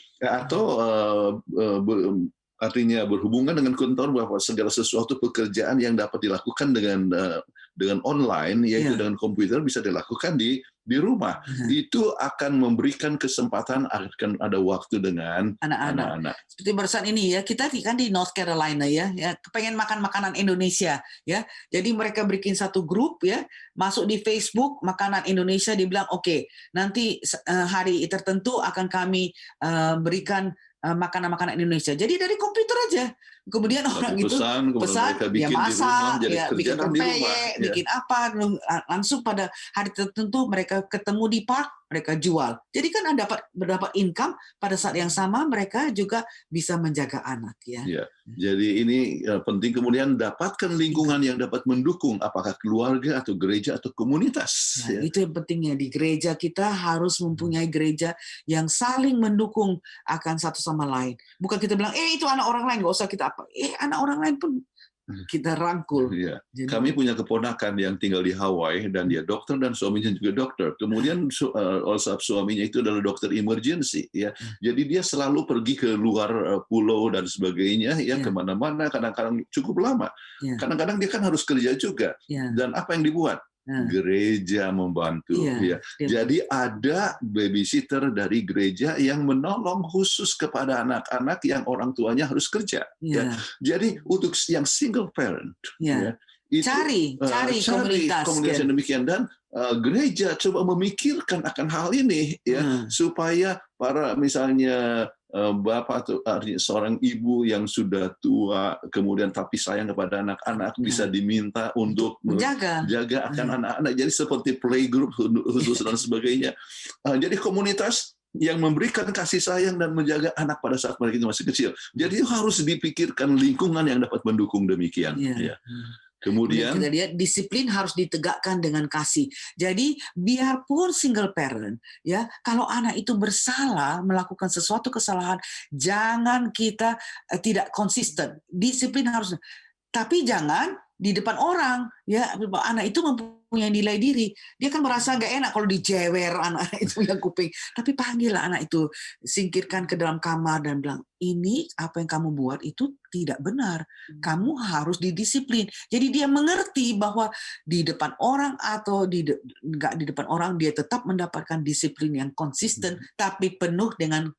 artinya berhubungan dengan kantor bahwa segala sesuatu pekerjaan yang dapat dilakukan dengan online, yaitu dengan komputer, bisa dilakukan di rumah. Itu akan memberikan kesempatan akan ada waktu dengan anak-anak. Seperti barusan ini kita kan di North Carolina kepengen makan makanan Indonesia Jadi mereka bikin satu grup masuk di Facebook makanan Indonesia, dibilang oke, nanti hari tertentu akan kami berikan makanan-makanan Indonesia. Jadi dari komputer aja. Kemudian orang itu pesan, kemudian pesan, mereka dia bikin di rumah, masak, jadi ya bikin kerjakan di rumah. rempeyek, Ya. bikin apa, langsung pada hari tertentu mereka ketemu di park, mereka jual. Jadi kan dapat income, pada saat yang sama mereka juga bisa menjaga anak, ya. Ya. Jadi ini penting, kemudian dapatkan lingkungan yang dapat mendukung, apakah keluarga atau gereja atau komunitas. Nah, Ya. itu yang pentingnya di gereja, kita harus mempunyai gereja yang saling mendukung akan satu sama lain. Bukan kita bilang, itu anak orang lain, nggak usah kita apa. Anak orang lain pun kita rangkul. Ya. Jadi, Kami punya keponakan yang tinggal di Hawaii dan dia dokter dan suaminya juga dokter. Kemudian suaminya itu adalah dokter emergency. Ya. Jadi dia selalu pergi ke luar pulau dan sebagainya, ya kemana-mana. Kadang-kadang cukup lama. Kadang-kadang dia kan harus kerja juga. Dan apa yang dibuat? Gereja membantu. Ya. Jadi ada babysitter dari gereja yang menolong khusus kepada anak-anak yang orang tuanya harus kerja. Ya. Jadi untuk yang single parent, itu, cari komunitas yang demikian, dan gereja coba memikirkan akan hal ini, ya, supaya para misalnya bapak atau seorang ibu yang sudah tua kemudian tapi sayang kepada anak-anak bisa diminta untuk menjaga akan anak-anak. Jadi seperti playgroup khusus dan sebagainya. Jadi komunitas yang memberikan kasih sayang dan menjaga anak pada saat mereka masih kecil. Jadi harus dipikirkan lingkungan yang dapat mendukung demikian. Ya. Kemudian kita lihat disiplin harus ditegakkan dengan kasih. Jadi biarpun single parent, ya, kalau anak itu bersalah melakukan sesuatu kesalahan, jangan kita tidak konsisten. Disiplin harus, tapi jangan di depan orang, ya. Anak itu mempunyai nilai diri. Dia kan merasa nggak enak kalau dijewer anak itu yang kuping. Tapi panggillah anak itu, singkirkan ke dalam kamar dan bilang, ini apa yang kamu buat itu tidak benar. Kamu harus didisiplin. Jadi dia mengerti bahwa di depan orang atau nggak di depan orang, dia tetap mendapatkan disiplin yang konsisten, tapi penuh dengan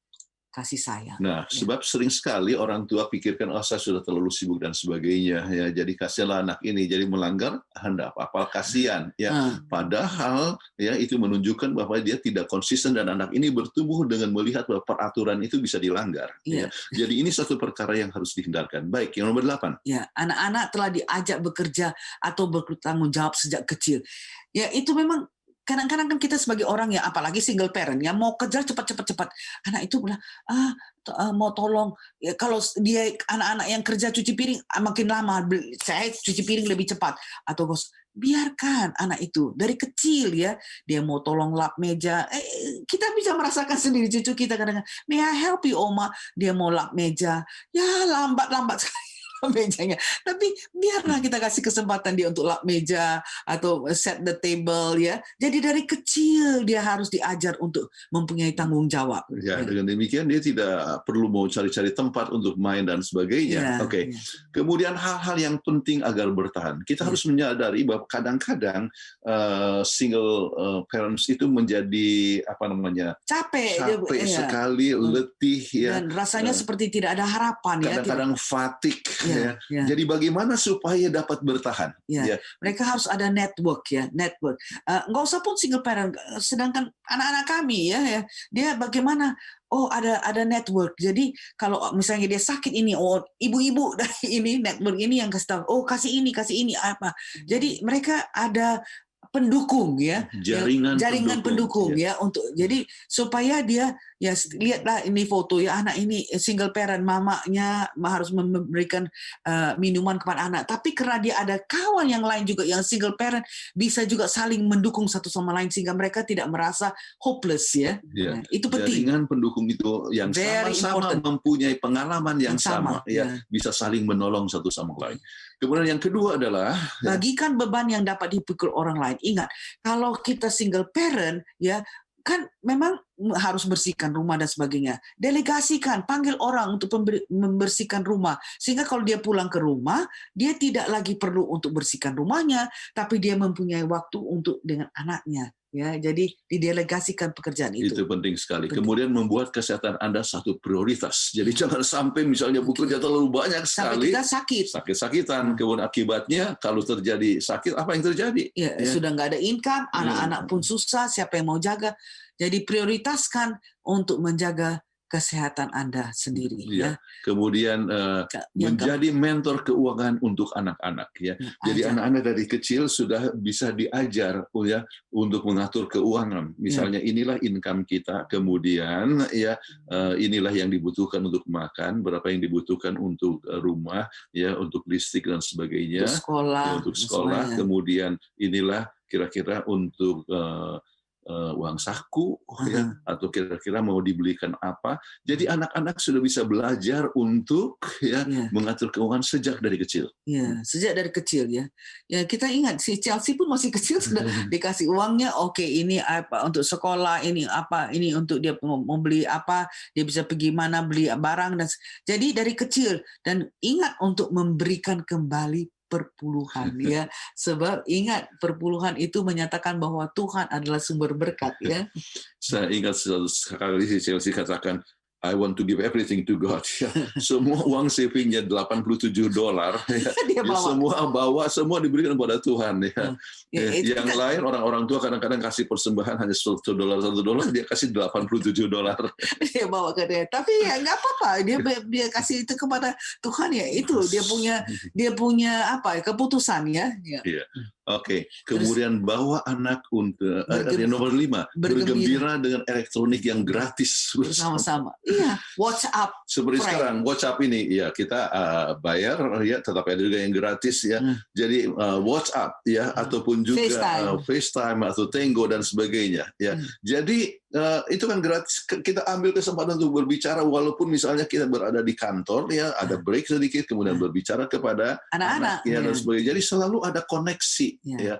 kasih sayang. Nah, sebab sering sekali orang tua pikirkan, saya sudah terlalu sibuk dan sebagainya, ya. Jadi kasihlah anak ini, jadi melanggar hendak apa kasihan, ya. Padahal ya itu menunjukkan bahwa dia tidak konsisten dan anak ini bertumbuh dengan melihat bahwa peraturan itu bisa dilanggar. Ya. Jadi ini satu perkara yang harus dihindarkan. Baik, yang nomor 8. Ya, anak-anak telah diajak bekerja atau bertanggung jawab sejak kecil. Ya, itu memang kadang-kadang kan kita sebagai orang ya, apalagi single parent ya, mau kerja cepat. Anak itu bilang, mau tolong. Ya, kalau dia anak-anak yang kerja cuci piring makin lama, saya cuci piring lebih cepat. Atau biarkan anak itu dari kecil ya, dia mau tolong lap meja. Kita bisa merasakan sendiri cucu kita kadang-kadang, may I help you, Oma? Dia mau lap meja, ya lambat sekali mejanya. Tapi biarlah kita kasih kesempatan dia untuk lap meja atau set the table, ya. Jadi dari kecil dia harus diajar untuk mempunyai tanggung jawab. Ya, dengan demikian dia tidak perlu mau cari-cari tempat untuk main dan sebagainya. Oke. Kemudian hal-hal yang penting agar bertahan. Kita harus menyadari bahwa kadang-kadang single parents itu menjadi capek sekali, letih, ya. Dan rasanya seperti tidak ada harapan, kadang-kadang fatigue. Ya. Jadi bagaimana supaya dapat bertahan? Ya. Mereka harus ada network. Nggak usah pun single parent. Sedangkan anak-anak kami ya, dia bagaimana? Ada network. Jadi kalau misalnya dia sakit ini, ibu-ibu dari ini network ini yang kasih tahu. Kasih ini apa. Jadi mereka ada pendukung ya, jaringan pendukung ya untuk jadi supaya dia ya lihatlah ini foto ya, anak ini single parent, mamanya harus memberikan minuman kepada anak, tapi karena dia ada kawan yang lain juga yang single parent, bisa juga saling mendukung satu sama lain sehingga mereka tidak merasa hopeless ya. Nah, itu penting. Jaringan pendukung itu yang sama-sama mempunyai pengalaman yang sama ya, bisa saling menolong satu sama lain. Kemudian yang kedua adalah bagikan beban yang dapat dipikul orang lain. Ingat, kalau kita single parent ya kan memang harus bersihkan rumah dan sebagainya. Delegasikan, panggil orang untuk membersihkan rumah. Sehingga kalau dia pulang ke rumah, dia tidak lagi perlu untuk bersihkan rumahnya, tapi dia mempunyai waktu untuk dengan anaknya. Ya, jadi didelegasikan pekerjaan itu. Itu penting sekali. Kemudian membuat kesehatan Anda satu prioritas. Jadi jangan sampai misalnya bekerja terlalu banyak sekali. Sampai kita sakit-sakitan. Kemudian akibatnya kalau terjadi sakit, apa yang terjadi? Ya. Sudah nggak ada income, anak-anak pun susah, siapa yang mau jaga. Jadi prioritaskan untuk menjaga kesehatan Anda sendiri ya. Kemudian menjadi mentor keuangan untuk anak-anak ya. Jadi anak-anak dari kecil sudah bisa diajar ya untuk mengatur keuangan. Misalnya inilah income kita, kemudian ya inilah yang dibutuhkan untuk makan, berapa yang dibutuhkan untuk rumah ya, untuk listrik dan sebagainya. Untuk sekolah, kemudian inilah kira-kira untuk uang saku ya, atau kira-kira mau dibelikan apa. Jadi anak-anak sudah bisa belajar untuk mengatur keuangan sejak dari kecil. Ya, sejak dari kecil ya. Ya, kita ingat si Chelsea pun masih kecil sudah dikasih uangnya. Oke, ini apa untuk sekolah, ini apa, ini untuk dia mau beli apa, dia bisa pergi mana beli barang dan jadi dari kecil, dan ingat untuk memberikan kembali perpuluhan ya, sebab ingat perpuluhan itu menyatakan bahwa Tuhan adalah sumber berkat ya. Saya ingat sekali si Chelsea katakan, I want to give everything to God. Ya, semua uang savingnya $87. Ya, dia semua diberikan kepada Tuhan. Ya. Yang lain orang-orang tua kadang-kadang kasih persembahan hanya $1, dia kasih $87. Dia bawa ke dia. Tapi ya nggak apa-apa, dia kasih itu kepada Tuhan ya. Itu dia punya apa? Keputusan ya. Iya. Oke, kemudian bawa anak untuk nomor 5, bergembira dengan elektronik yang gratis bersama-sama. Iya, WhatsApp. Seperti sekarang WhatsApp ini ya kita bayar ya, tetapi ada juga yang gratis ya. Jadi WhatsApp ya, ataupun juga FaceTime atau Tango dan sebagainya ya. Jadi itu kan gratis, kita ambil kesempatan untuk berbicara walaupun misalnya kita berada di kantor ya, ada break sedikit kemudian berbicara kepada anak ya, dan sebagainya. Jadi selalu ada koneksi ya,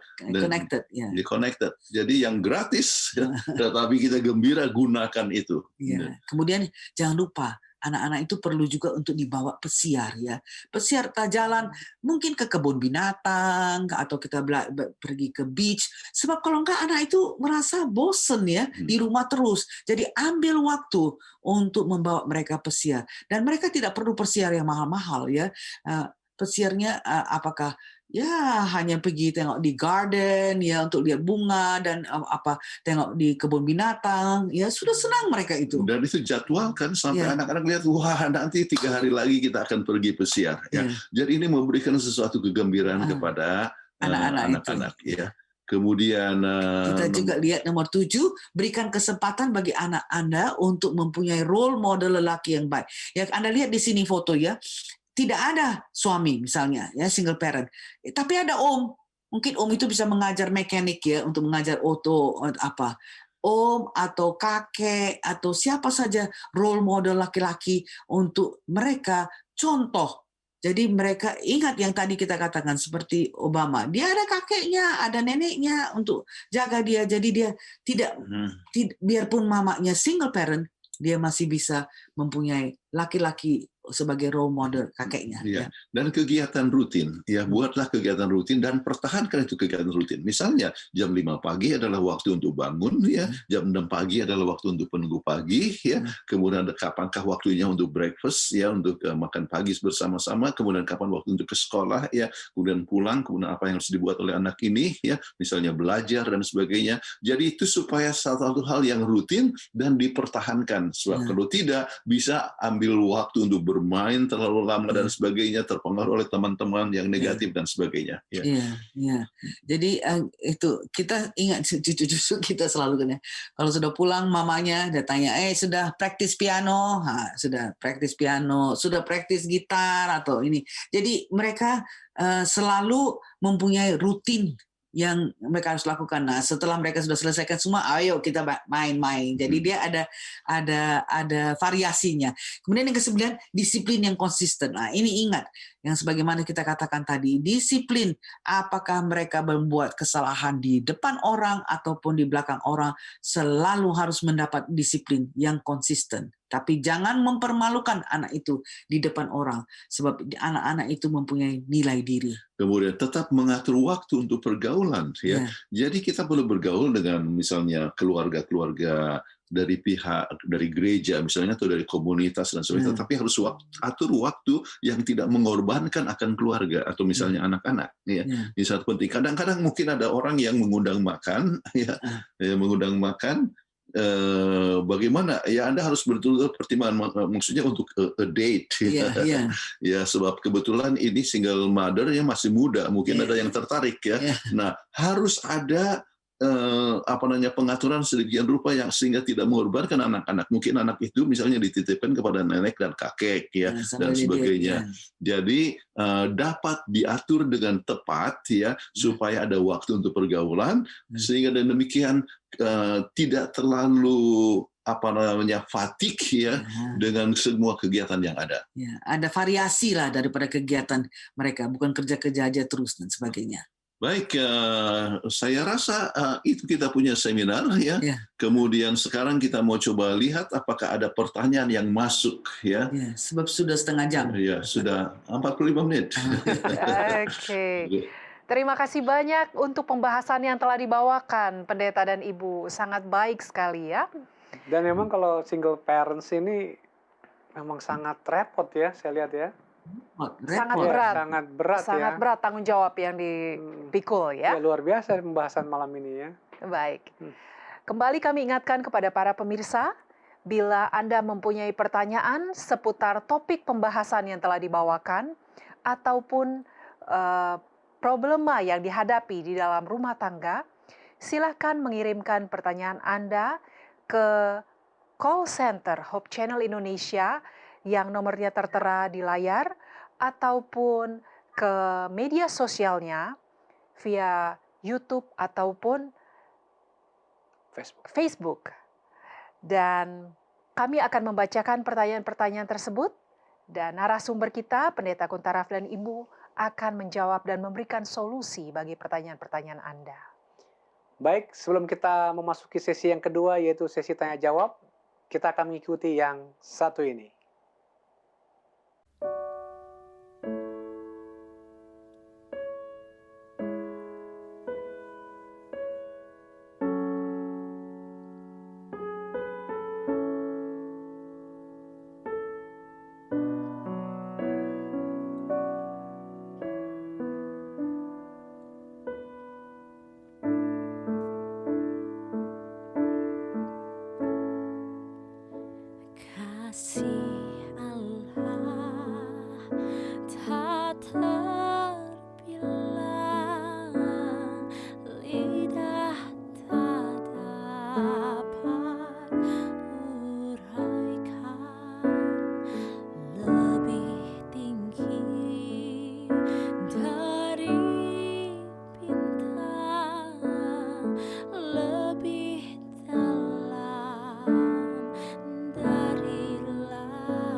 connected. Jadi yang gratis ya, tetapi kita gembira gunakan itu. Ya. Kemudian jangan lupa anak-anak itu perlu juga untuk dibawa pesiar ya. Pesiar jalan mungkin ke kebun binatang atau kita pergi ke beach. Sebab kalau enggak anak itu merasa bosen ya di rumah terus. Jadi ambil waktu untuk membawa mereka pesiar. Dan mereka tidak perlu pesiar yang mahal-mahal ya. Pesiarnya apakah ya hanya pergi tengok di garden ya untuk lihat bunga dan tengok di kebun binatang ya, sudah senang mereka itu. Dan itu jadwalkan sampai anak-anak lihat wah nanti 3 hari lagi kita akan pergi pesiar ya. Jadi ini memberikan sesuatu kegembiraan kepada anak-anak ya. Kemudian kita juga lihat nomor 7, berikan kesempatan bagi anak Anda untuk mempunyai role model lelaki yang baik. Ya, Anda lihat di sini foto ya. Tidak ada suami misalnya ya, single parent, tapi ada om. Mungkin om itu bisa mengajar mekanik ya, untuk mengajar auto apa. Om atau kakek atau siapa saja role model laki-laki untuk mereka contoh. Jadi mereka ingat yang tadi kita katakan seperti Obama, dia ada kakeknya, ada neneknya untuk jaga dia. Jadi dia tidak biarpun mamanya single parent, dia masih bisa mempunyai laki-laki sebagai role model kakeknya. Ya. Dan kegiatan rutin, ya buatlah kegiatan rutin dan pertahankan itu kegiatan rutin. Misalnya jam 5 pagi adalah waktu untuk bangun, ya jam 6 pagi adalah waktu untuk penunggu pagi, ya kemudian kapankah waktunya untuk breakfast, ya untuk makan pagi bersama-sama, kemudian kapan waktu untuk ke sekolah, ya kemudian pulang, kemudian apa yang harus dibuat oleh anak ini, ya misalnya belajar dan sebagainya. Jadi itu supaya satu hal yang rutin dan dipertahankan. Sebab kalau tidak bisa ambil waktu untuk bermain terlalu lama dan sebagainya, terpengaruh oleh teman-teman yang negatif dan sebagainya. Iya. Jadi itu kita ingat cucu-cucu kita selalu kan ya. Kalau sudah pulang mamanya dia tanya, sudah praktis piano, sudah praktis piano, sudah praktis gitar atau ini. Jadi mereka selalu mempunyai rutin yang mereka harus lakukan. Nah, setelah mereka sudah selesaikan semua, ayo kita main-main. Jadi dia ada variasinya. Kemudian yang ke-9, disiplin yang konsisten. Nah, ini ingat yang sebagaimana kita katakan tadi, disiplin. Apakah mereka membuat kesalahan di depan orang ataupun di belakang orang, selalu harus mendapat disiplin yang konsisten. Tapi jangan mempermalukan anak itu di depan orang, sebab anak-anak itu mempunyai nilai diri. Kemudian tetap mengatur waktu untuk pergaulan, ya. Jadi kita perlu bergaul dengan misalnya keluarga-keluarga dari pihak dari gereja misalnya atau dari komunitas dan sebagainya, tapi harus atur waktu yang tidak mengorbankan akan keluarga atau misalnya anak-anak. Ya, ini sangat penting. Kadang-kadang mungkin ada orang yang mengundang makan, mengundang makan. bagaimana ya Anda harus betul-betul pertimbangan maksudnya untuk a date Iya, iya. ya sebab kebetulan ini single mother yang masih muda mungkin Iya, ada yang tertarik ya. iya. Nah harus ada pengaturan sedemikian rupa yang sehingga tidak mengorbankan anak-anak. Mungkin anak itu misalnya dititipkan kepada nenek dan kakek ya dan Sambil sebagainya. ya. Jadi dapat diatur dengan tepat ya supaya ada waktu untuk pergaulan sehingga dengan demikian tidak terlalu fatik ya dengan semua kegiatan yang ada. Ya, ada variasi lah daripada kegiatan mereka, bukan kerja-kerja aja terus dan sebagainya. Baik, saya rasa itu kita punya seminar ya. Ya. Kemudian sekarang kita mau coba lihat apakah ada pertanyaan yang masuk ya. Ya, sebab sudah setengah jam. Ya, sudah 45 menit. Oke. Terima kasih banyak untuk pembahasan yang telah dibawakan Pendeta dan Ibu. Sangat baik sekali ya. Dan memang kalau single parents ini memang sangat repot ya, saya lihat ya. Sangat Ya, berat. sangat berat ya. Sangat berat tanggung jawab yang dipikul ya. Ya, luar biasa pembahasan malam ini ya. Baik. Kembali kami ingatkan kepada para pemirsa, bila Anda mempunyai pertanyaan seputar topik pembahasan yang telah dibawakan, ataupun problema yang dihadapi di dalam rumah tangga, silakan mengirimkan pertanyaan Anda ke call center Hope Channel Indonesia yang nomornya tertera di layar, ataupun ke media sosialnya via YouTube ataupun Facebook. Dan kami akan membacakan pertanyaan-pertanyaan tersebut, dan narasumber kita, Pendeta Kuntara dan Ibu, akan menjawab dan memberikan solusi bagi pertanyaan-pertanyaan Anda. Baik, sebelum kita memasuki sesi yang kedua, yaitu sesi tanya-jawab, kita akan mengikuti yang satu ini. Kasih Allah tak terbilang, lidah tak dapat uraikan, lebih tinggi dari bintang, lebih dalam dari lautan.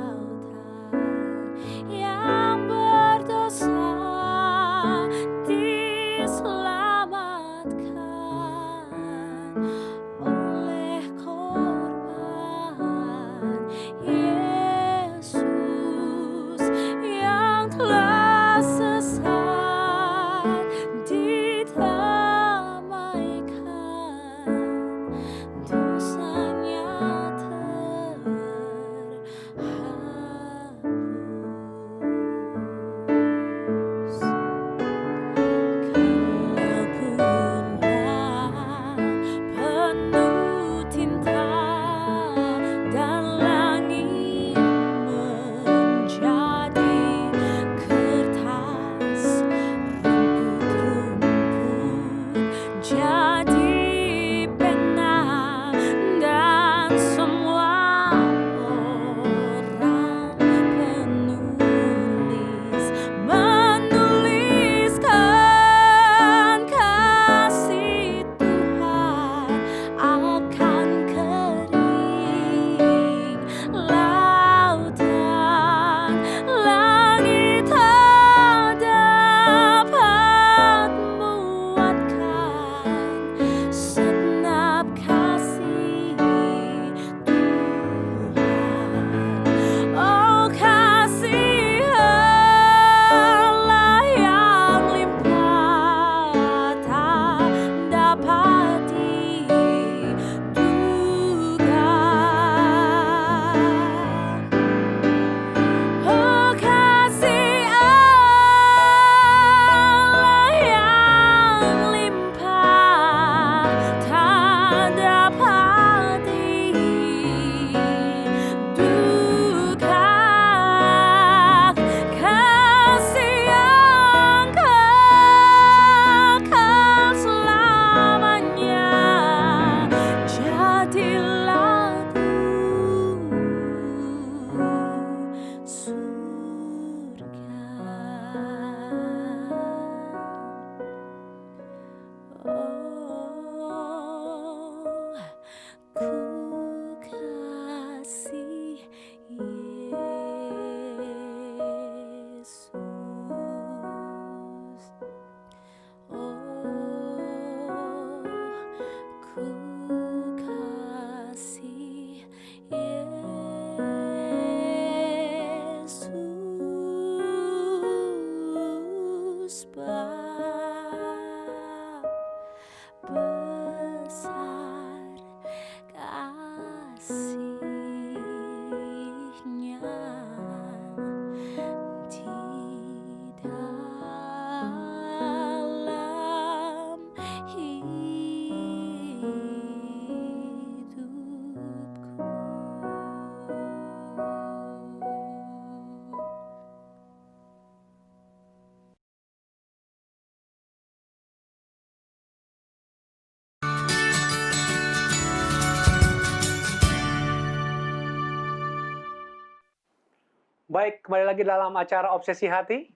Baik, kembali lagi dalam acara Obsesi Hati.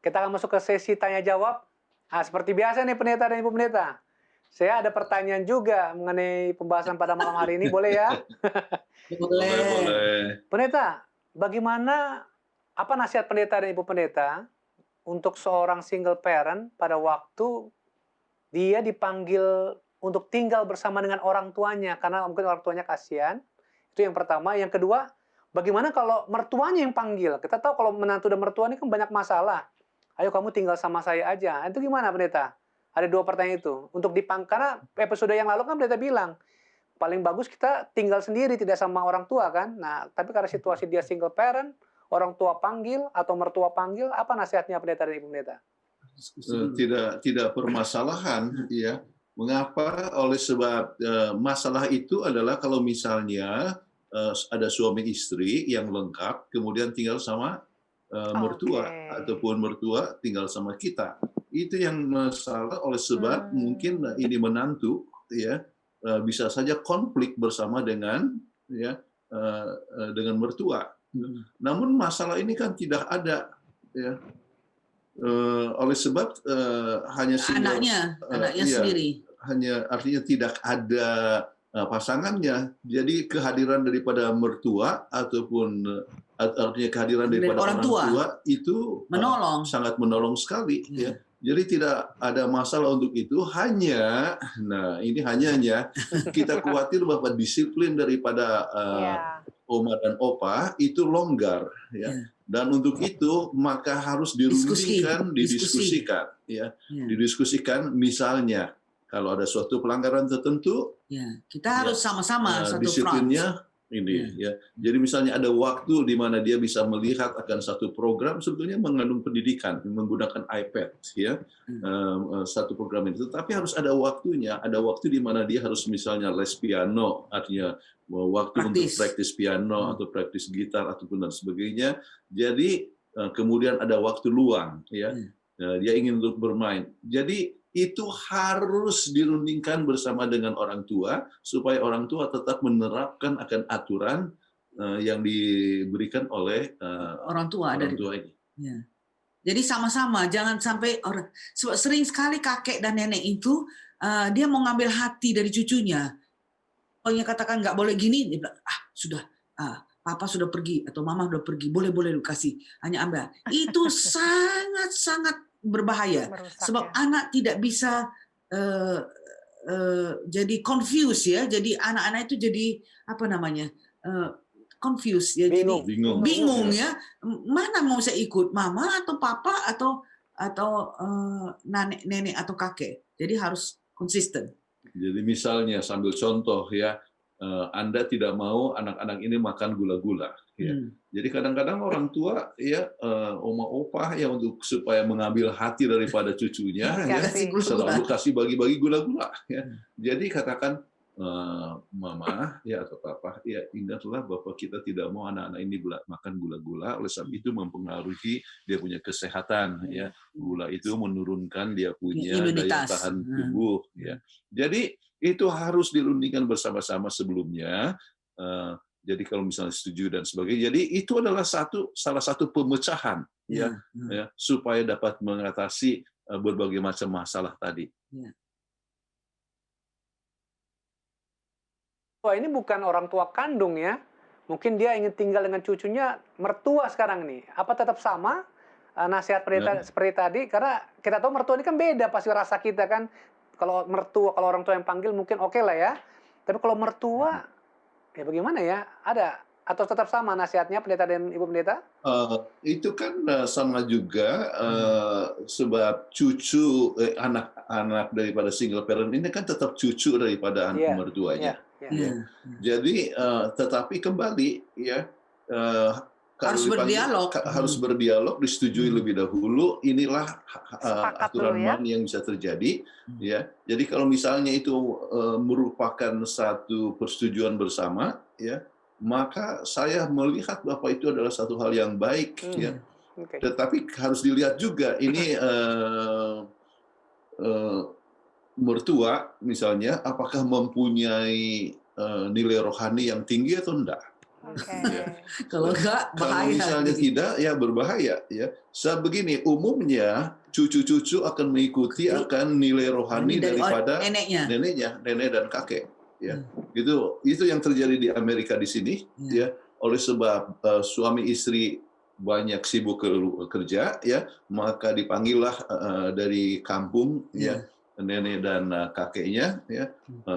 Kita akan masuk ke sesi tanya jawab. Nah, seperti biasa nih pendeta dan ibu pendeta. Saya ada pertanyaan juga mengenai pembahasan pada malam hari ini, boleh ya? Boleh, boleh. Pendeta, bagaimana, apa nasihat pendeta dan ibu pendeta untuk seorang single parent pada waktu dia dipanggil untuk tinggal bersama dengan orang tuanya karena mungkin orang tuanya kasihan? Itu yang pertama. Yang kedua, bagaimana kalau mertuanya yang panggil? Kita tahu kalau menantu dan mertua ini kan banyak masalah. Ayo kamu tinggal sama saya aja. Itu gimana pendeta? Ada dua pertanyaan itu. Karena episode yang lalu kan pendeta bilang, paling bagus kita tinggal sendiri, tidak sama orang tua kan. Nah, tapi karena situasi dia single parent, orang tua panggil atau mertua panggil, apa nasihatnya pendeta dan ibu pendeta? Tidak permasalahan, ya. Mengapa? Oleh sebab masalah itu adalah kalau misalnya ada suami istri yang lengkap, kemudian tinggal sama mertua, ataupun mertua tinggal sama kita. Itu yang masalah oleh sebab mungkin ini menantu, ya, bisa saja konflik bersama dengan dengan mertua. Namun masalah ini kan tidak ada, ya. Oleh sebab hanya anaknya sendiri. Hanya artinya tidak ada pasangannya. Jadi kehadiran daripada mertua ataupun artinya kehadiran daripada orang tua itu sangat menolong sekali. Ya. Jadi tidak ada masalah untuk itu. Hanya, nah ini hanyanya kita khawatir bahwa disiplin daripada oma dan opa itu longgar, ya. Dan untuk itu maka harus didiskusikan, ya. Didiskusikan misalnya kalau ada suatu pelanggaran tertentu, kita harus sama-sama satu disiplinnya ini, ya. Jadi misalnya ada waktu di mana dia bisa melihat akan satu program sebetulnya mengandung pendidikan menggunakan iPad, ya, satu program itu. Tapi harus ada waktunya, ada waktu di mana dia harus misalnya les piano, artinya waktu untuk praktis piano atau praktis gitar ataupun dan sebagainya. Jadi kemudian ada waktu luang, ya, dia ingin untuk bermain. Jadi itu harus dirundingkan bersama dengan orang tua supaya orang tua tetap menerapkan akan aturan yang diberikan oleh orang tua ini. Ya. Jadi sama-sama, jangan sampai sering sekali kakek dan nenek itu dia mau ngambil hati dari cucunya. Kalau yang katakan nggak boleh gini, dia bilang sudah, papa sudah pergi atau mama sudah pergi, boleh lu kasih, hanya ambil. Itu sangat-sangat berbahaya. Sebab anak tidak bisa jadi confused, ya. Jadi anak-anak itu jadi apa namanya? Confused, ya. Bingung, ya. Mana mau saya ikut, mama atau papa atau nenek atau kakek. Jadi harus konsisten. Jadi misalnya sambil contoh, ya, Anda tidak mau anak-anak ini makan gula-gula, ya. Jadi kadang-kadang orang tua, ya, oma opa ya untuk supaya mengambil hati daripada cucunya, ya, selalu kasih bagi-bagi gula-gula, ya. Jadi katakan mama, ya, atau papa, ya, ingatlah bahwa kita tidak mau anak-anak ini makan gula-gula, oleh sebab itu mempengaruhi dia punya kesehatan, ya. Gula itu menurunkan dia punya daya tahan tubuh, ya. Jadi itu harus dirundingkan bersama-sama sebelumnya. Jadi kalau misalnya setuju dan sebagainya, jadi itu adalah salah satu pemecahan, ya, supaya dapat mengatasi berbagai macam masalah tadi. Wah, ini bukan orang tua kandung, ya. Mungkin dia ingin tinggal dengan cucunya mertua sekarang nih. Apa tetap sama nasihat pendeta seperti tadi? Karena kita tahu mertua ini kan beda pasti rasa kita kan. Kalau orang tua yang panggil mungkin oke lah, ya. Tapi kalau mertua, ya bagaimana, ya? Ada atau tetap sama nasihatnya pendeta dan ibu pendeta? Itu kan sama juga sebab cucu anak-anak daripada single parent ini kan tetap cucu daripada anak mertuanya. Jadi tetapi kembali, ya, harus berdialog, disetujui lebih dahulu. Inilah aturan main yang bisa terjadi, ya. Jadi kalau misalnya itu merupakan satu persetujuan bersama, ya, maka saya melihat bahwa itu adalah satu hal yang baik, ya. Tetapi harus dilihat juga ini mertua misalnya apakah mempunyai nilai rohani yang tinggi atau enggak. Oke. Ya. Kalau enggak Kalau bahaya. misalnya tidak, ya berbahaya. Ya, begini, umumnya cucu-cucu akan mengikuti akan nilai rohani Dari daripada neneknya. nenek dan kakek. Ya, Hmm. itu yang terjadi di Amerika di sini. Ya. Ya, oleh sebab suami istri banyak sibuk kerja, ya, maka dipanggillah dari kampung, ya, nenek dan kakeknya, ya,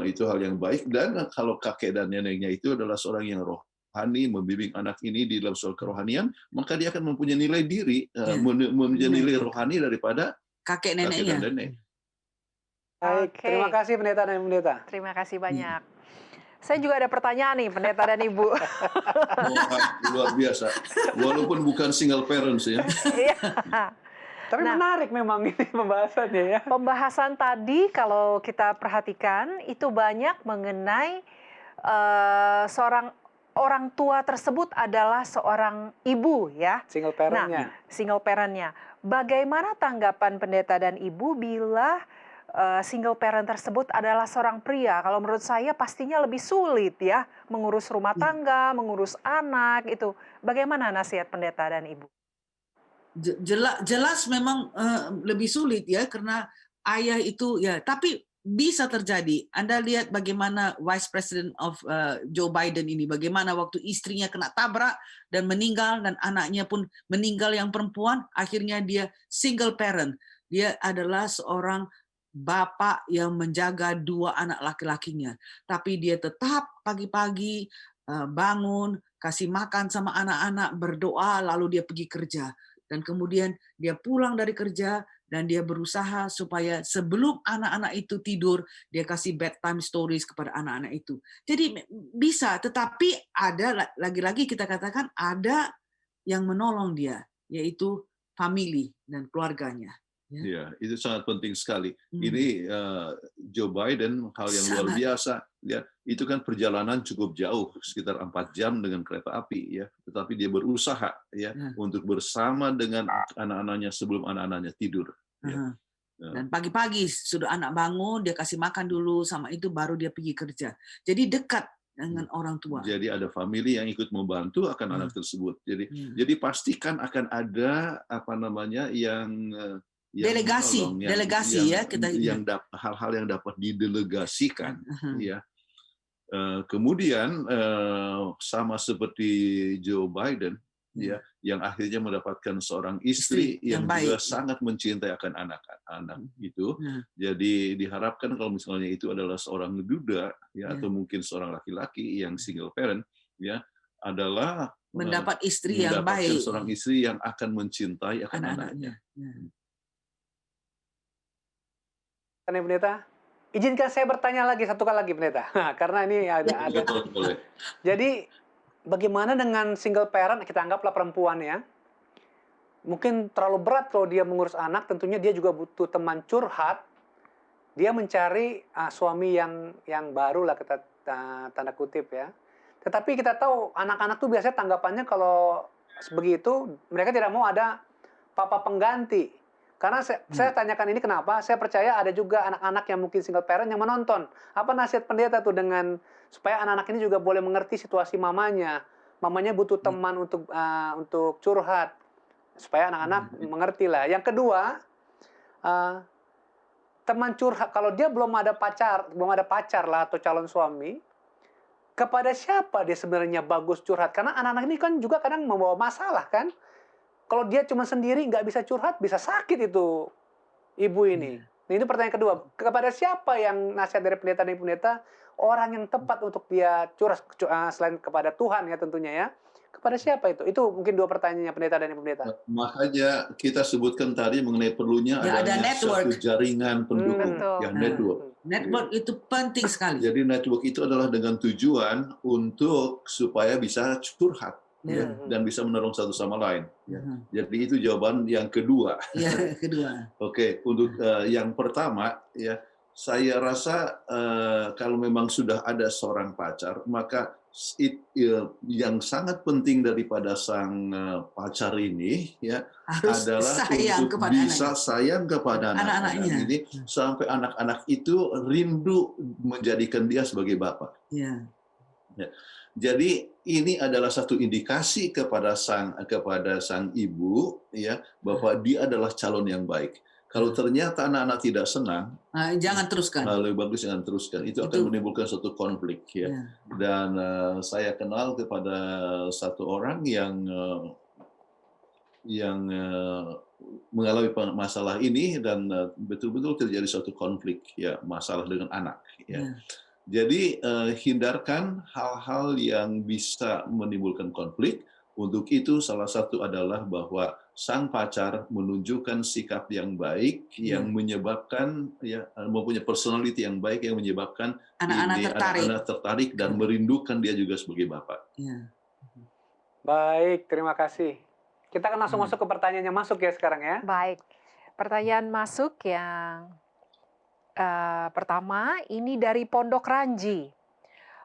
itu hal yang baik. Dan kalau kakek dan neneknya itu adalah seorang yang rohani, membimbing anak ini di dalam soal kerohanian, maka dia akan mempunyai nilai diri, mempunyai nilai rohani daripada Kakek kakek neneknya. dan nenek. Baik, Oke. terima kasih pendeta dan pendeta. Terima kasih banyak. Saya juga ada pertanyaan nih, pendeta dan ibu. Wah, luar biasa. Walaupun bukan single parents, ya. Iya. Tapi Nah. menarik memang ini pembahasannya ya. Pembahasan tadi kalau kita perhatikan itu banyak mengenai seorang orang tua tersebut adalah seorang ibu ya. Single parent-nya. Single parent-nya. Bagaimana tanggapan pendeta dan ibu bila single parent tersebut adalah seorang pria? Kalau menurut saya pastinya lebih sulit ya mengurus rumah tangga, mengurus anak itu. Bagaimana nasihat pendeta dan ibu? Jelas memang lebih sulit ya, karena ayah itu ya, tapi bisa terjadi. Anda lihat bagaimana Vice President of Joe Biden ini, bagaimana waktu istrinya kena tabrak dan meninggal, dan anaknya pun meninggal yang perempuan, akhirnya dia single parent. Dia adalah seorang bapak yang menjaga 2 anak laki-lakinya, tapi dia tetap pagi-pagi bangun, kasih makan sama anak-anak, berdoa, lalu dia pergi kerja. Dan kemudian dia pulang dari kerja dan dia berusaha supaya sebelum anak-anak itu tidur, dia kasih bedtime stories kepada anak-anak itu. Jadi bisa, tetapi ada, lagi-lagi kita katakan ada yang menolong dia, yaitu family dan keluarganya. Ya, itu sangat penting sekali. Ini Joe Biden, hal yang luar biasa. Ya, itu kan perjalanan cukup jauh, sekitar 4 jam dengan kereta api, ya. Tetapi dia berusaha, ya, untuk bersama dengan anak-anaknya sebelum anak-anaknya tidur. Ya. Dan pagi-pagi sudah anak bangun, dia kasih makan dulu, sama itu baru dia pergi kerja. Jadi dekat dengan orang tua. Jadi ada family yang ikut membantu akan anak tersebut. Jadi pastikan akan ada yang delegasi ya kita hal-hal yang dapat didelegasikan, ya. Kemudian sama seperti Joe Biden, ya, yang akhirnya mendapatkan seorang istri yang juga sangat mencintai akan anak-anak itu. Jadi diharapkan kalau misalnya itu adalah seorang duda, ya, atau mungkin seorang laki-laki yang single parent, ya, adalah mendapat istri yang baik, seorang istri yang akan mencintai akan anaknya. Pendeta, izinkan saya bertanya lagi satu kali lagi, pendeta, karena ini ada. Boleh. Jadi bagaimana dengan single parent, kita anggaplah perempuan ya, mungkin terlalu berat kalau dia mengurus anak, tentunya dia juga butuh teman curhat, dia mencari suami yang baru lah, kita tanda kutip ya. Tetapi kita tahu anak-anak tuh biasanya tanggapannya kalau begitu, mereka tidak mau ada papa pengganti. Karena saya tanyakan ini kenapa, saya percaya ada juga anak-anak yang mungkin single parent yang menonton. Apa nasihat pendeta tuh dengan supaya anak-anak ini juga boleh mengerti situasi mamanya. Mamanya butuh teman untuk curhat. Supaya anak-anak mengerti lah. Yang kedua, teman curhat, kalau dia belum ada pacar lah atau calon suami, kepada siapa dia sebenarnya bagus curhat? Karena anak-anak ini kan juga kadang membawa masalah kan. Kalau dia cuma sendiri nggak bisa curhat, bisa sakit itu ibu ini. Nah, ini pertanyaan kedua. Kepada siapa yang nasihat dari pendeta dan pendeta, orang yang tepat untuk dia curhat, selain kepada Tuhan ya tentunya ya. Kepada siapa itu? Itu mungkin 2 pertanyaannya pendeta dan pendeta. Makanya kita sebutkan tadi mengenai perlunya adanya satu jaringan pendukung, yang network. Network itu penting sekali. Jadi network itu adalah dengan tujuan untuk supaya bisa curhat. Ya, dan bisa menolong satu sama lain. Ya. Jadi itu jawaban yang kedua. Ya, kedua. Oke, untuk yang pertama, ya, saya rasa kalau memang sudah ada seorang pacar, maka yang sangat penting daripada sang pacar ini, ya, adalah untuk bisa sayang kepada anak-anak ini, sampai anak-anak itu rindu menjadikan dia sebagai bapak. Ya. Jadi ini adalah satu indikasi kepada sang ibu ya bahwa dia adalah calon yang baik. Kalau ternyata anak-anak tidak senang, Jangan teruskan. lebih bagus jangan teruskan. Itu akan menimbulkan suatu konflik ya. Dan saya kenal kepada satu orang yang mengalami masalah ini dan betul-betul terjadi suatu konflik ya, masalah dengan anak ya. Jadi hindarkan hal-hal yang bisa menimbulkan konflik. Untuk itu salah satu adalah bahwa sang pacar menunjukkan sikap yang baik yang menyebabkan ya mempunyai personality yang baik yang menyebabkan anak-anak tertarik dan merindukan dia juga sebagai bapak. Baik, terima kasih. Kita akan langsung masuk ke pertanyaan yang masuk ya sekarang ya. Baik, pertanyaan masuk yang pertama ini dari Pondok Ranji.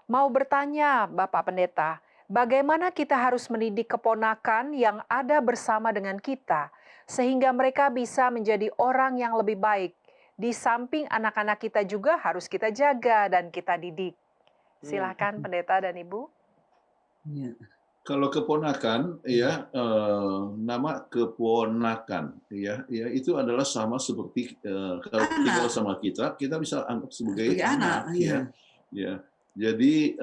Mau bertanya Bapak Pendeta, bagaimana kita harus mendidik keponakan yang ada bersama dengan kita sehingga mereka bisa menjadi orang yang lebih baik. Di samping anak-anak kita juga harus kita jaga dan kita didik. Silakan Pendeta dan Ibu. Kalau keponakan ya nama keponakan ya itu adalah sama seperti kalau tinggal sama kita bisa anggap sebagai anak ya. Jadi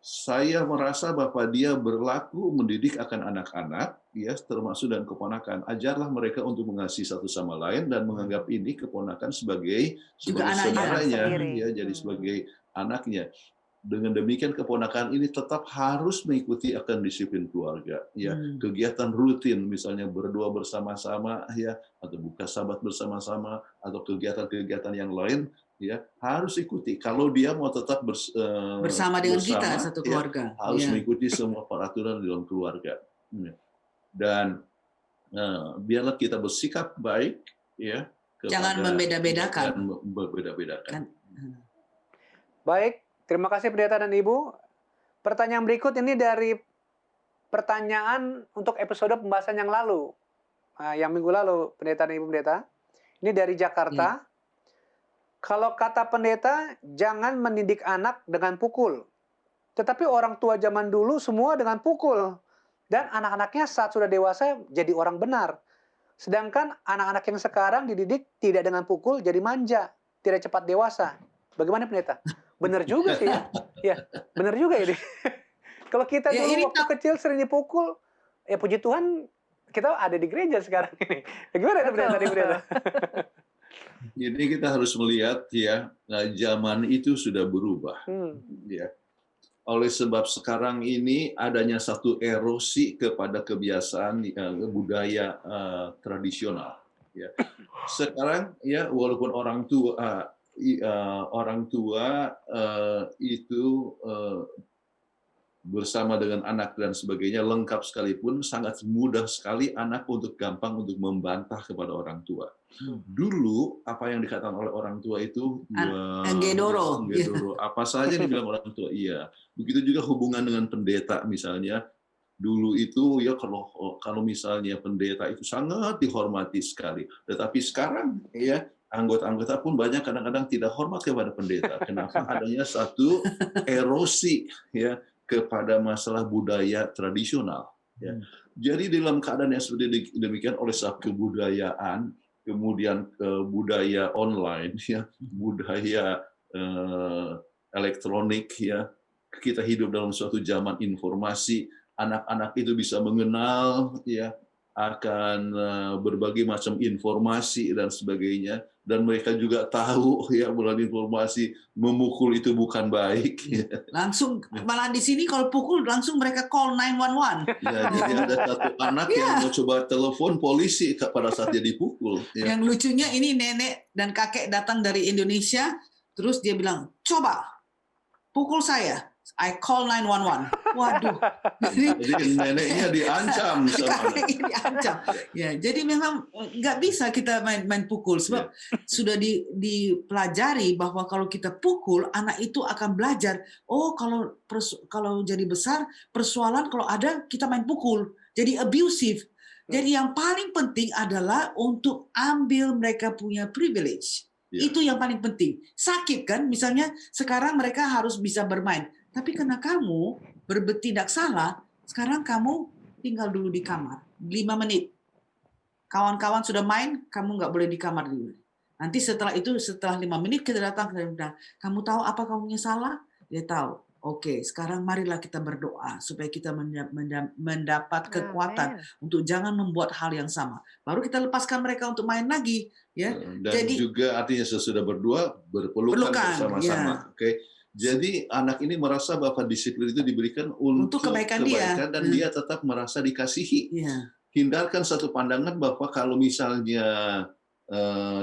saya merasa bahwa dia berlaku mendidik akan anak-anak ya termasuk dan keponakan. Ajarlah mereka untuk mengasihi satu sama lain dan menganggap ini keponakan sebagai saudaranya ya, jadi sebagai anaknya. Dengan demikian keponakan ini tetap harus mengikuti akan disiplin keluarga ya, kegiatan rutin misalnya berdoa bersama-sama ya, atau buka sabat bersama-sama atau kegiatan-kegiatan yang lain ya harus ikuti. Kalau dia mau tetap bersama dengan kita satu keluarga, ya, harus mengikuti semua peraturan di dalam keluarga. Dan biarlah kita bersikap baik ya. Jangan membeda-bedakan. Baik, terima kasih Pendeta dan Ibu. Pertanyaan berikut ini dari pertanyaan untuk episode pembahasan yang lalu, yang minggu lalu, Pendeta dan Ibu Pendeta. Ini dari Jakarta. Kalau kata pendeta, jangan mendidik anak dengan pukul. Tetapi orang tua zaman dulu semua dengan pukul. Dan anak-anaknya saat sudah dewasa jadi orang benar. Sedangkan anak-anak yang sekarang dididik tidak dengan pukul jadi manja, tidak cepat dewasa. Bagaimana pendeta? Benar juga sih ya. Ya, benar juga ini. Kalau kita dulu waktu kecil sering dipukul, ya puji Tuhan kita ada di gereja sekarang ini. Gimana pendeta? Jadi kita harus melihat ya, zaman itu sudah berubah. Ya. Oleh sebab sekarang ini adanya satu erosi kepada kebiasaan budaya tradisional. Ya. Sekarang ya walaupun orang tua itu bersama dengan anak dan sebagainya lengkap sekalipun, sangat mudah sekali anak untuk gampang untuk membantah kepada orang tua. Dulu apa yang dikatakan oleh orang tua itu Anggedoro. Apa saja dibilang orang tua iya. Begitu juga hubungan dengan pendeta misalnya. Dulu itu ya kalau misalnya pendeta itu sangat dihormati sekali. Tetapi sekarang ya anggota-anggota pun banyak kadang-kadang tidak hormat kepada pendeta. Kenapa? Adanya satu erosi ya kepada masalah budaya tradisional. Ya. Jadi dalam keadaan yang seperti demikian oleh sebab kebudayaan, kemudian budaya online, ya, budaya elektronik, ya, kita hidup dalam suatu zaman informasi. Anak-anak itu bisa mengenal, ya, akan berbagai macam informasi dan sebagainya. Dan mereka juga tahu ya melalui informasi memukul itu bukan baik. Langsung malah di sini kalau pukul langsung mereka call 911. Ya, jadi ada satu anak yang mau coba telepon polisi pada saat dia dipukul. Ya. Yang lucunya ini nenek dan kakek datang dari Indonesia, terus dia bilang, coba pukul saya. I call 911. Waduh. Jadi neneknya diancam. Kakeknya diancam. Ya, jadi memang nggak bisa kita main pukul sebab sudah dipelajari bahwa kalau kita pukul anak itu akan belajar. Oh, kalau jadi besar persoalan kalau ada kita main pukul. Jadi abusive. Jadi yang paling penting adalah untuk ambil mereka punya privilege. Itu yang paling penting. Sakit kan? Misalnya sekarang mereka harus bisa bermain. Tapi karena kamu bertindak salah, sekarang kamu tinggal dulu di kamar 5 menit. Kawan-kawan sudah main, kamu nggak boleh di kamar dulu. Nanti setelah 5 menit kita datang, kita bilang, kamu tahu apa kamu salah? Dia tahu. Oke, sekarang marilah kita berdoa supaya kita mendapat kekuatan untuk jangan membuat hal yang sama. Baru kita lepaskan mereka untuk main lagi, ya. Dan Jadi juga artinya sesudah berdua berpelukan bersama-sama. Oke. Jadi anak ini merasa bahwa disiplin itu diberikan untuk kebaikan dan dia tetap merasa dikasihi. ya, Hindarkan satu pandangan bahwa kalau misalnya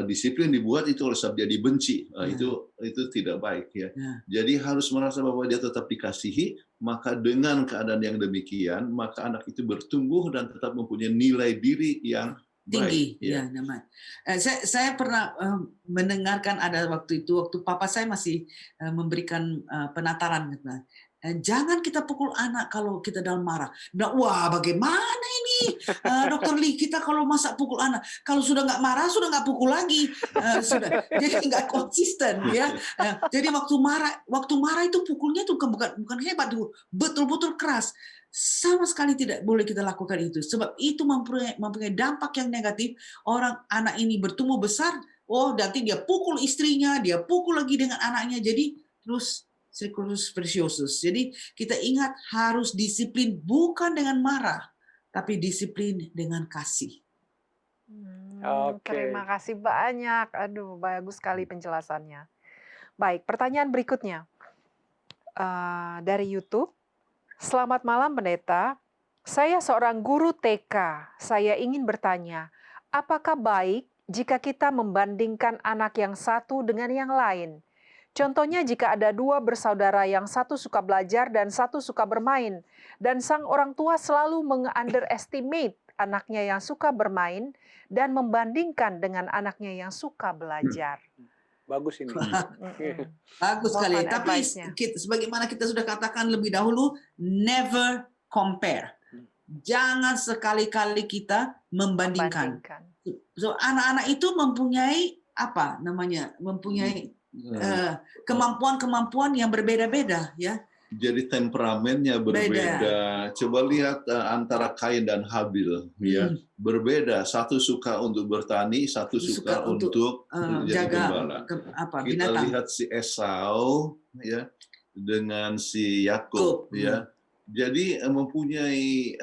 disiplin dibuat itu oleh sebab dia dibenci, itu tidak baik ya. Jadi harus merasa bahwa dia tetap dikasihi, maka dengan keadaan yang demikian maka anak itu bertumbuh dan tetap mempunyai nilai diri yang tinggi. baik, ya. Saya pernah mendengarkan ada waktu papa saya masih memberikan penataran, jangan kita pukul anak kalau kita dalam marah. Nah, wah bagaimana ini Dokter Lee, kita kalau masa pukul anak, kalau sudah nggak marah sudah nggak pukul lagi, sudah jadi nggak konsisten ya. Jadi waktu marah itu pukulnya tuh bukan hebat, betul-betul keras. Sama sekali tidak boleh kita lakukan itu, sebab itu mempunyai dampak yang negatif. Anak ini bertumbuh besar, nanti dia pukul istrinya, dia pukul lagi dengan anaknya, jadi terus Circulus Viciosus. Jadi kita ingat harus disiplin bukan dengan marah, tapi disiplin dengan kasih. Terima kasih banyak. Aduh, bagus sekali penjelasannya. Baik, pertanyaan berikutnya dari YouTube. Selamat malam Pendeta. Saya seorang guru TK. Saya ingin bertanya, apakah baik jika kita membandingkan anak yang satu dengan yang lain? Contohnya jika ada 2 bersaudara yang satu suka belajar dan satu suka bermain, dan sang orang tua selalu meng-underestimate anaknya yang suka bermain dan membandingkan dengan anaknya yang suka belajar. Bagus ini. Bagus sekali. Tapi sebagaimana kita sudah katakan lebih dahulu, never compare. Jangan sekali-kali kita membandingkan. So, anak-anak itu mempunyai mempunyai kemampuan-kemampuan yang berbeda-beda, ya. Jadi temperamennya berbeda. Coba lihat antara Kain dan Habil, ya, berbeda. Satu suka untuk bertani, satu suka untuk menjadi gembala. Kita binatang. lihat si Esau, ya, dengan si Yakub, ya. Jadi mempunyai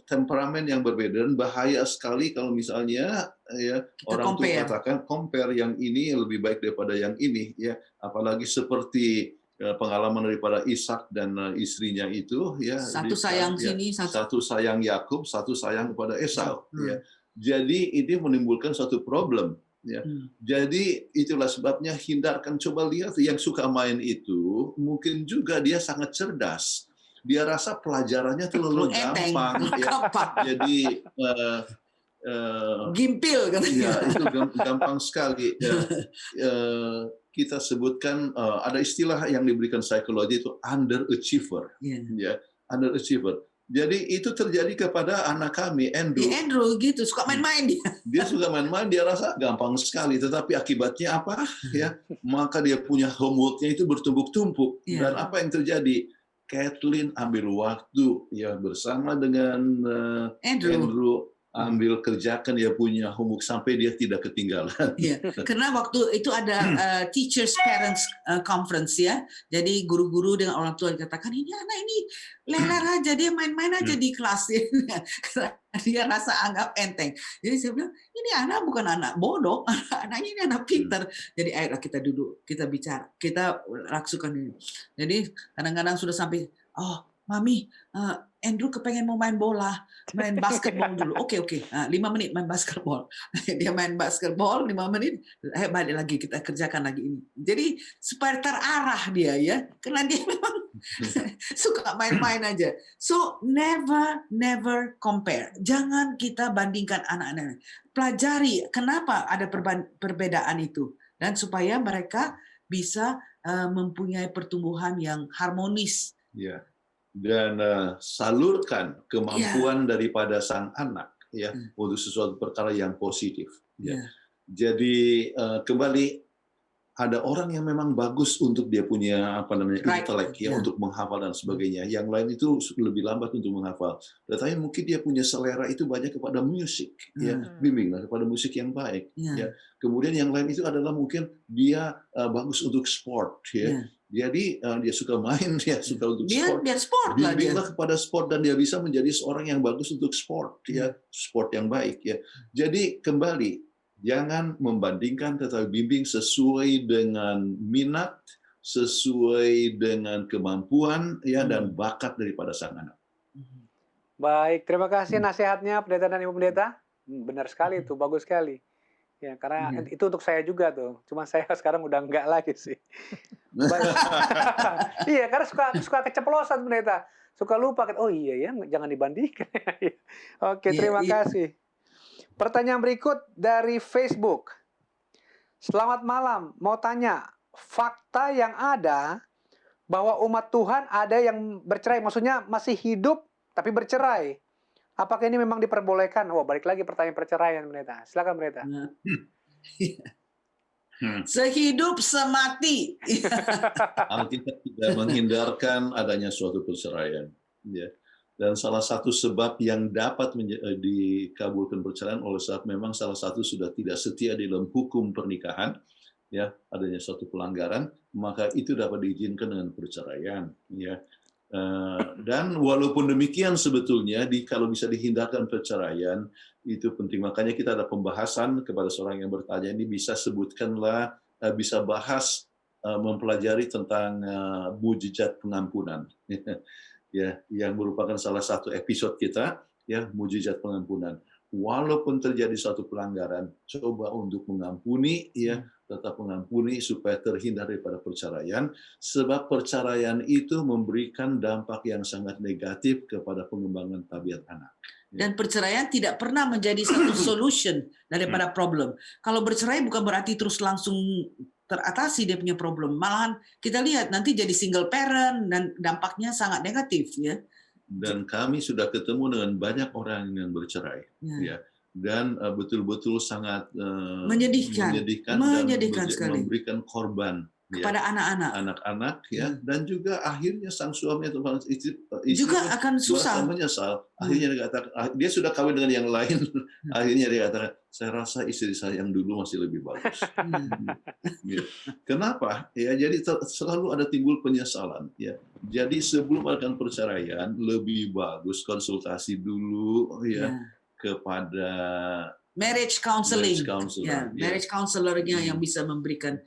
temperamen yang berbeda, dan bahaya sekali kalau misalnya ya orang tua katakan compare yang ini lebih baik daripada yang ini, ya. Apalagi seperti pengalaman daripada Ishak dan istrinya itu, ya. Satu sayang sini, satu sayang Yakub, satu sayang kepada Esau, ya. Jadi ini menimbulkan suatu problem, ya. Jadi itulah sebabnya hindarkan. Coba lihat yang suka main itu mungkin juga dia sangat cerdas. Dia rasa pelajarannya terlalu gampang, ya. Jadi gimpil kan? Ya, itu gampang sekali. Kita sebutkan ada istilah yang diberikan psikologi itu underachiever, ya, underachiever. Jadi itu terjadi kepada anak kami, Andrew. Andrew gitu, suka main-main dia. Dia suka main-main, dia rasa gampang sekali. Tetapi akibatnya apa? Ya, maka dia punya homework-nya itu bertumpuk-tumpuk. Dan apa yang terjadi? Kathleen ambil waktu ya bersama dengan Andrew ambil kerjakan dia punya homework sampai dia tidak ketinggalan. Ya, karena waktu itu ada teachers parents conference, ya. Jadi guru-guru dengan orang tua dikatakan ini anak ini leler aja, dia main-main aja di kelas. Dia rasa anggap enteng. Jadi saya bilang ini anak bukan anak bodoh, anaknya ini anak pintar. Jadi ayolah kita duduk, kita bicara, kita raksukan ini. Jadi kadang-kadang sudah sampai, Mami, Andrew kepengen mau main bola, main basketball dulu. Oke. 5 menit main basketball. Dia main basketball 5 menit, balik lagi kita kerjakan lagi ini. Jadi supaya terarah dia, ya, karena dia memang suka main-main aja. So never compare. Jangan kita bandingkan anak-anak. Pelajari kenapa ada perbedaan itu, dan supaya mereka bisa mempunyai pertumbuhan yang harmonis. Ya. Dan salurkan kemampuan daripada sang anak, ya, untuk sesuatu perkara yang positif, ya. Jadi kembali ada orang yang memang bagus untuk dia punya Right. intelek ya, Ya. untuk menghafal dan sebagainya. Yang lain itu lebih lambat untuk menghafal. Tetapi mungkin dia punya selera itu banyak kepada musik ya, bimbinglah kepada musik yang baik Ya. ya. Kemudian yang lain itu adalah mungkin dia bagus untuk sport ya. Ya. Jadi dia suka main, dia suka untuk sport. Dia sport lah dia. Bimbinglah kepada sport dan dia bisa menjadi seorang yang bagus untuk sport ya, sport yang baik ya. Jadi kembali, jangan membandingkan, tetapi bimbing sesuai dengan minat, sesuai dengan kemampuan ya dan bakat daripada sang anak. Baik, terima kasih nasihatnya Pendeta dan Ibu Pendeta. Benar sekali itu, bagus sekali. Ya, karena itu untuk saya juga tuh. Cuma saya sekarang udah enggak lagi sih. Iya, karena suka keceplosan Pendeta. Suka lupa kan. Oh iya ya, jangan dibandingkan. Oke, terima kasih. Pertanyaan berikut dari Facebook. Selamat malam, mau tanya, fakta yang ada bahwa umat Tuhan ada yang bercerai, maksudnya masih hidup tapi bercerai. Apakah ini memang diperbolehkan? Wah, balik lagi pertanyaan perceraian, Pendeta. Silakan, Pendeta. Sehidup semati. Alkitab tidak menghindarkan adanya suatu perceraian. Ya. Dan salah satu sebab yang dapat dikabulkan perceraian oleh sebab memang salah satu sudah tidak setia dalam hukum pernikahan, ya, adanya suatu pelanggaran, maka itu dapat diizinkan dengan perceraian. Ya. Dan walaupun demikian sebetulnya kalau bisa dihindarkan perceraian itu penting, makanya kita ada pembahasan kepada seorang yang bertanya ini, bisa sebutkanlah, bisa bahas mempelajari tentang mujizat pengampunan ya, yang merupakan salah satu episode kita ya, mujizat pengampunan. Walaupun terjadi suatu pelanggaran, coba untuk mengampuni ya, tetap mengampuni supaya terhindar daripada perceraian, sebab perceraian itu memberikan dampak yang sangat negatif kepada pengembangan tabiat anak. Dan perceraian tidak pernah menjadi satu solution daripada problem. Kalau bercerai bukan berarti terus langsung teratasi dia punya problem. Malahan kita lihat nanti jadi single parent dan dampaknya sangat negatif ya. Dan kami sudah ketemu dengan banyak orang yang bercerai, ya, dan betul-betul sangat menyedihkan dan sekali. Memberikan korban kepada anak-anak ya, dan juga akhirnya sang suami atau istri juga akan susah, menyesal. Akhirnya dia sudah kawin dengan yang lain, akhirnya dia katakan, saya rasa istri saya yang dulu masih lebih bagus. Kenapa? Ya, jadi selalu ada timbul penyesalan. Ya, jadi sebelum melakukan perceraian lebih bagus konsultasi dulu ya kepada marriage counseling. Ya, marriage counselornya yang bisa memberikan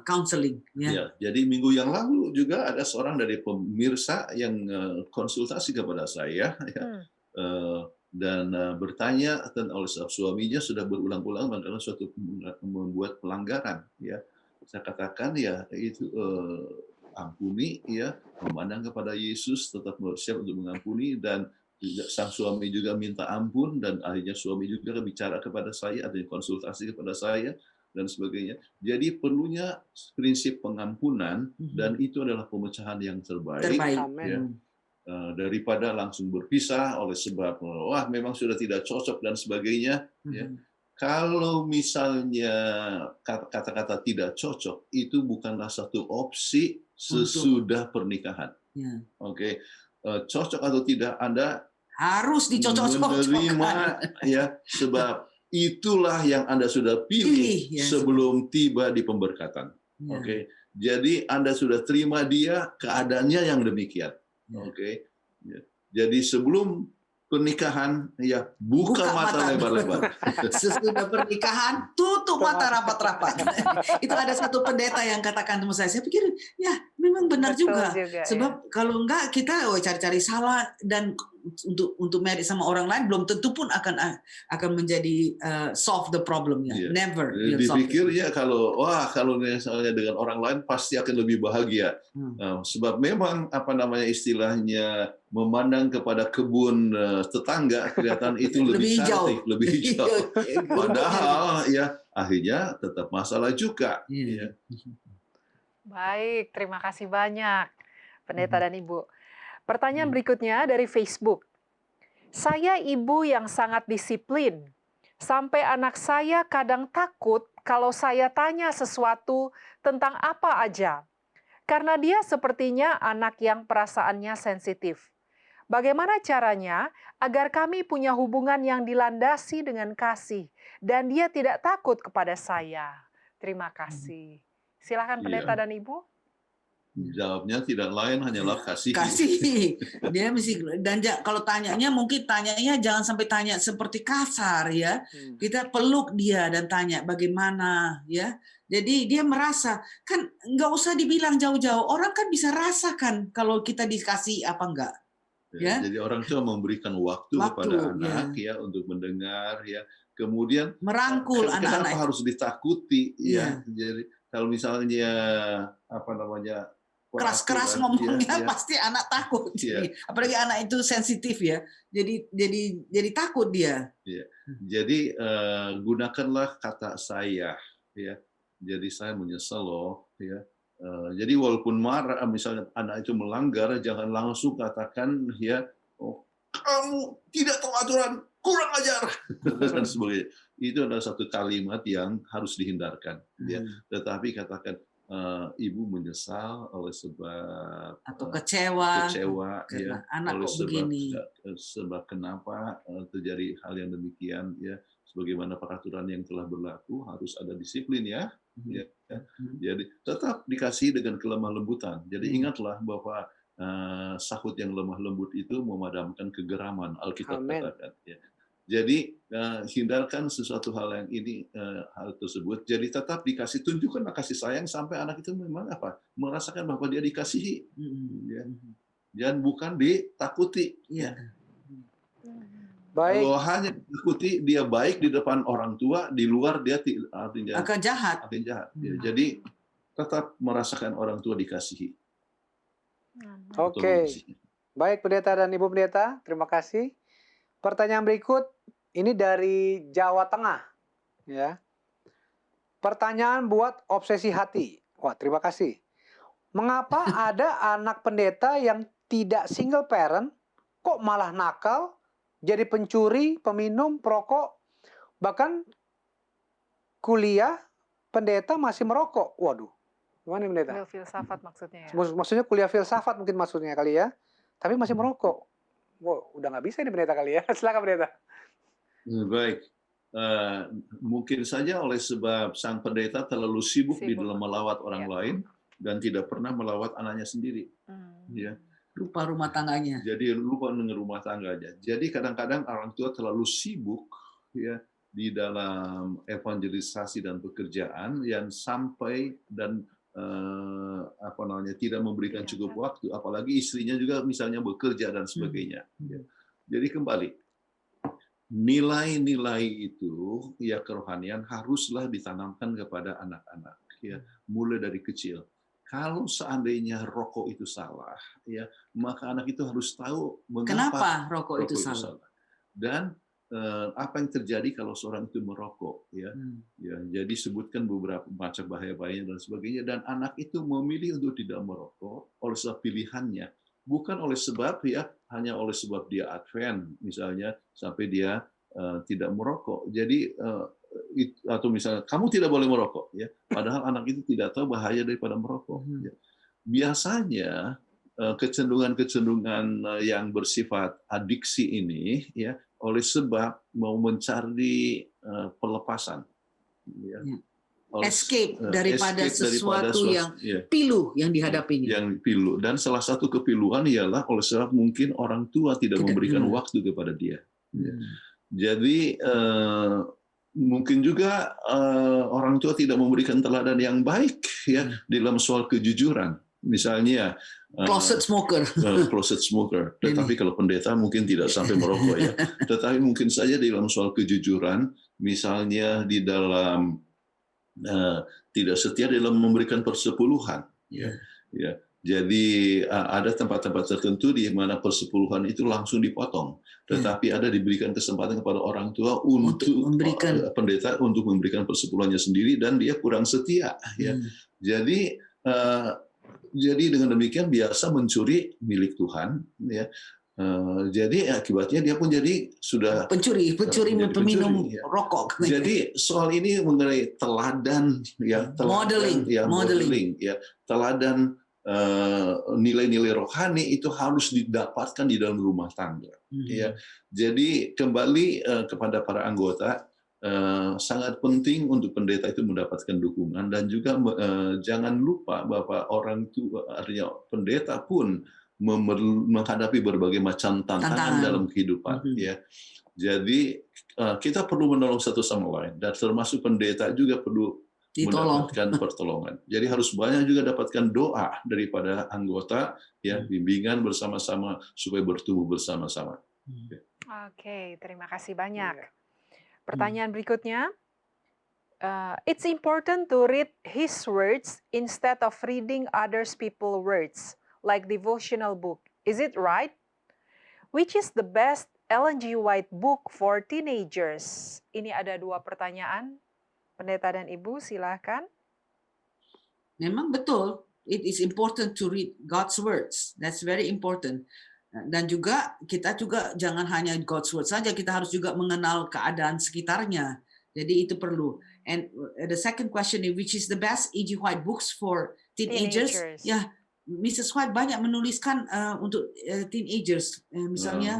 counseling. Ya, jadi minggu yang lalu juga ada seorang dari pemirsa yang konsultasi kepada saya, ya, dan bertanya oleh suaminya sudah berulang-ulang karena suatu membuat pelanggaran. Ya, saya katakan ya itu ampuni, ya, memandang kepada Yesus, tetap siap untuk mengampuni, dan sang suami juga minta ampun, dan akhirnya suami juga bicara kepada saya, ada konsultasi kepada saya dan sebagainya. Jadi perlunya prinsip pengampunan, dan itu adalah pemecahan yang terbaik. Ya, daripada langsung berpisah oleh sebab wah memang sudah tidak cocok dan sebagainya. Ya. Kalau misalnya kata-kata tidak cocok itu bukanlah satu opsi sesudah pernikahan. Oke, cocok atau tidak Anda harus dicocok-cocokkan. Menerima ya, sebab itulah yang Anda sudah pilih sebelum tiba di pemberkatan. Oke, jadi Anda sudah terima dia, keadaannya yang demikian. Oke, jadi sebelum pernikahan ya buka mata lebar-lebar. Sesudah pernikahan tutup mata rapat-rapat. Itu ada satu pendeta yang katakan sama saya pikir ya memang benar juga. Sebab kalau enggak kita cari-cari salah, dan untuk married sama orang lain belum tentu pun akan menjadi solve the problem ya. Never. Dipikir ya kalau misalnya dengan orang lain pasti akan lebih bahagia. Sebab memang istilahnya memandang kepada kebun tetangga kelihatan itu lebih cantik, lebih hijau. Padahal ya akhirnya tetap masalah juga. Ya. Baik, terima kasih banyak Pendeta dan Ibu. Pertanyaan berikutnya dari Facebook. Saya ibu yang sangat disiplin. Sampai anak saya kadang takut kalau saya tanya sesuatu tentang apa aja, karena dia sepertinya anak yang perasaannya sensitif. Bagaimana caranya agar kami punya hubungan yang dilandasi dengan kasih dan dia tidak takut kepada saya? Terima kasih. Silakan pendeta dan ibu. Jawabnya tidak lain hanyalah kasih. Kasih. Dia mesti kalau tanyanya mungkin tanyanya jangan sampai tanya seperti kasar ya. Kita peluk dia dan tanya bagaimana ya. Jadi dia merasa kan nggak usah dibilang jauh-jauh. Orang kan bisa rasakan kalau kita dikasih apa enggak. Ya. Jadi orang tua memberikan waktu kepada anak ya untuk mendengar ya. Kemudian merangkul anak-anak. Kenapa harus ditakuti ya? Jadi kalau misalnya apa namanya keras-keras ngomongnya pasti anak takut. Apalagi anak itu sensitif ya. Jadi takut dia. Jadi gunakanlah kata saya ya. Jadi saya menyesal loh ya. Jadi walaupun marah misalnya anak itu melanggar jangan langsung katakan ya oh, kamu tidak tahu aturan, kurang ajar dan sebagainya. Itu adalah satu kalimat yang harus dihindarkan ya. Tetapi katakan ibu menyesal oleh sebab atau kecewa ya anak oleh kok begini. Sebab kenapa terjadi hal yang demikian ya sebagaimana peraturan yang telah berlaku harus ada disiplin ya. Jadi tetap dikasih dengan kelemah lembutan. Jadi ingatlah bahwa sahut yang lemah lembut itu memadamkan kegeraman Alkitab katakan ya. Jadi hindarkan sesuatu hal yang ini hal tersebut. Jadi tetap dikasih tunjukkanlah kasih sayang sampai anak itu memang apa merasakan bahwa dia dikasihi, ya. Dan bukan ditakuti. Ya. Baik. Kalau hanya ditakuti dia baik di depan orang tua, di luar dia artinya akan jahat. Ya. Jadi tetap merasakan orang tua dikasihi. Oke. Baik pendeta dan ibu pendeta, terima kasih. Pertanyaan berikut ini dari Jawa Tengah, ya. Pertanyaan buat obsesi hati. Wah, terima kasih. Mengapa ada anak pendeta yang tidak single parent, kok malah nakal, jadi pencuri, peminum, perokok, bahkan kuliah pendeta masih merokok? Waduh, gimana pendeta? Kuliah filsafat maksudnya ya? Maksudnya kuliah filsafat mungkin maksudnya kali ya, tapi masih merokok. Wow, udah nggak bisa ini pendeta kali ya. Silakan pendeta. Baik. Mungkin saja oleh sebab sang pendeta terlalu sibuk di dalam melawat orang lain dan tidak pernah melawat anaknya sendiri. Ya. Lupa rumah tangganya. Jadi lupa dengan rumah tangganya. Jadi kadang-kadang orang tua terlalu sibuk ya di dalam evangelisasi dan pekerjaan yang sampai dan tidak memberikan cukup waktu, apalagi istrinya juga misalnya bekerja dan sebagainya. Jadi kembali, nilai-nilai itu ya kerohanian haruslah ditanamkan kepada anak-anak ya mulai dari kecil. Kalau seandainya rokok itu salah, ya maka anak itu harus tahu kenapa rokok itu salah. Dan apa yang terjadi kalau seorang itu merokok ya. Jadi sebutkan beberapa macam bahaya-bahayanya dan sebagainya dan anak itu memilih untuk tidak merokok oleh sebab pilihannya, bukan oleh sebab ya hanya oleh sebab dia Advent misalnya sampai dia tidak merokok. Jadi atau misalnya kamu tidak boleh merokok ya, padahal anak itu tidak tahu bahaya daripada merokok. Ya. Biasanya kecenderungan yang bersifat adiksi ini ya oleh sebab mau mencari pelepasan, ya. Escape daripada sesuatu yang pilu yang dihadapinya. Yang pilu dan salah satu kepiluan ialah oleh sebab mungkin orang tua tidak memberikan waktu kepada dia. Ya. Jadi mungkin juga orang tua tidak memberikan teladan yang baik ya dalam soal kejujuran. Misalnya closet smoker. Tetapi kalau pendeta mungkin tidak sampai merokok ya. Tetapi mungkin saja dalam soal kejujuran, misalnya di dalam tidak setia dalam memberikan persepuluhan. Ya. Jadi ada tempat-tempat tertentu di mana persepuluhan itu langsung dipotong. Tetapi ada diberikan kesempatan kepada orang tua untuk memberikan pendeta untuk memberikan persepuluhannya sendiri dan dia kurang setia. Ya. Jadi dengan demikian biasa mencuri milik Tuhan, ya. Jadi akibatnya dia pun jadi sudah Pencuri, menjadi peminum pencuri, ya. rokok. Jadi soal ini mengenai teladan, ya, Modeling. modeling, ya, teladan nilai-nilai rohani itu harus didapatkan di dalam rumah tangga. Ya. Jadi kembali kepada para anggota, sangat penting untuk pendeta itu mendapatkan dukungan, dan juga jangan lupa bahwa orang itu, artinya pendeta pun menghadapi berbagai macam tantangan dalam kehidupan. Ya. Jadi kita perlu menolong satu sama lain, dan termasuk pendeta juga perlu mendapatkan pertolongan. Jadi harus banyak juga dapatkan doa daripada anggota, ya, bimbingan bersama-sama supaya bertumbuh bersama-sama. Oke, terima kasih banyak. Pertanyaan berikutnya, it's important to read his words instead of reading others people's words, like devotional book. Is it right? Which is the best Ellen G. White book for teenagers? Ini ada 2 pertanyaan. Pendeta dan Ibu, silahkan. Memang betul. It is important to read God's words. That's very important. Dan juga kita juga jangan hanya God's words saja, kita harus juga mengenal keadaan sekitarnya. Jadi itu perlu. And the second question is, which is the best E.G. White books for teenagers? Ya, Mrs. White banyak menuliskan untuk teenagers, misalnya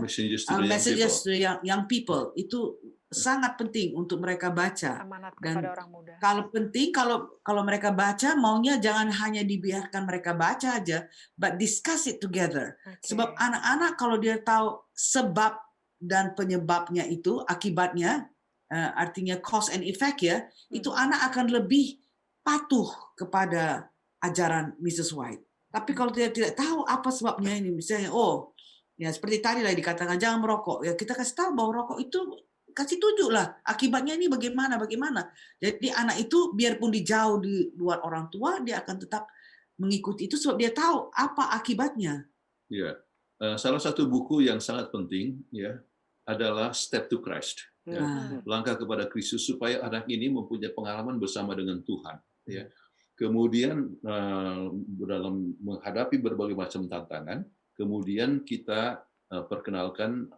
messages to young people. Itu sangat penting untuk mereka baca. Amanat Dan kepada orang muda. kalau penting, kalau mereka baca, maunya jangan hanya dibiarkan mereka baca aja, but discuss it together. Sebab anak-anak kalau dia tahu sebab dan penyebabnya itu, akibatnya, artinya cause and effect, ya, itu anak akan lebih patuh kepada ajaran Mrs. White. Tapi kalau dia tidak tahu apa sebabnya ini, misalnya, ya seperti tadi lah dikatakan jangan merokok, ya kita kasih tahu bahwa rokok itu, kasih tunjuk lah akibatnya ini bagaimana. Jadi anak itu biarpun dijauh di luar orang tua, dia akan tetap mengikuti itu sebab dia tahu apa akibatnya. Ya, salah satu buku yang sangat penting, ya, adalah Step to Christ. Ya. Langkah kepada Kristus, supaya anak ini mempunyai pengalaman bersama dengan Tuhan. Ya. Kemudian dalam menghadapi berbagai macam tantangan, kemudian kita perkenalkan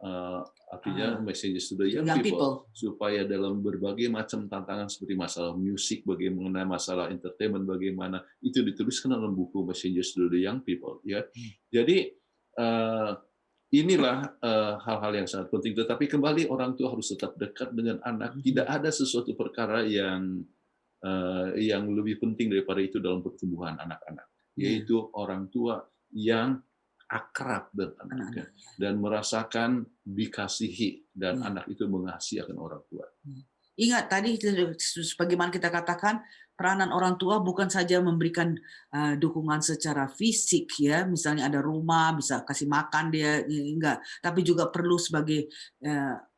artinya messages to the young people, supaya dalam berbagai macam tantangan seperti masalah musik, bagaimana masalah entertainment, bagaimana itu dituliskan dalam buku Messages to the Young People. Ya, jadi inilah hal-hal yang sangat penting. Tetapi kembali orang tua harus tetap dekat dengan anak. Tidak ada sesuatu perkara yang lebih penting daripada itu dalam pertumbuhan anak-anak, yaitu orang tua yang akrab dengan anaknya dan merasakan dikasihi, dan anak itu mengasihi akan orang tua. Ingat tadi, sebagaimana kita katakan, peranan orang tua bukan saja memberikan dukungan secara fisik, ya, misalnya ada rumah, bisa kasih makan dia, enggak, tapi juga perlu sebagai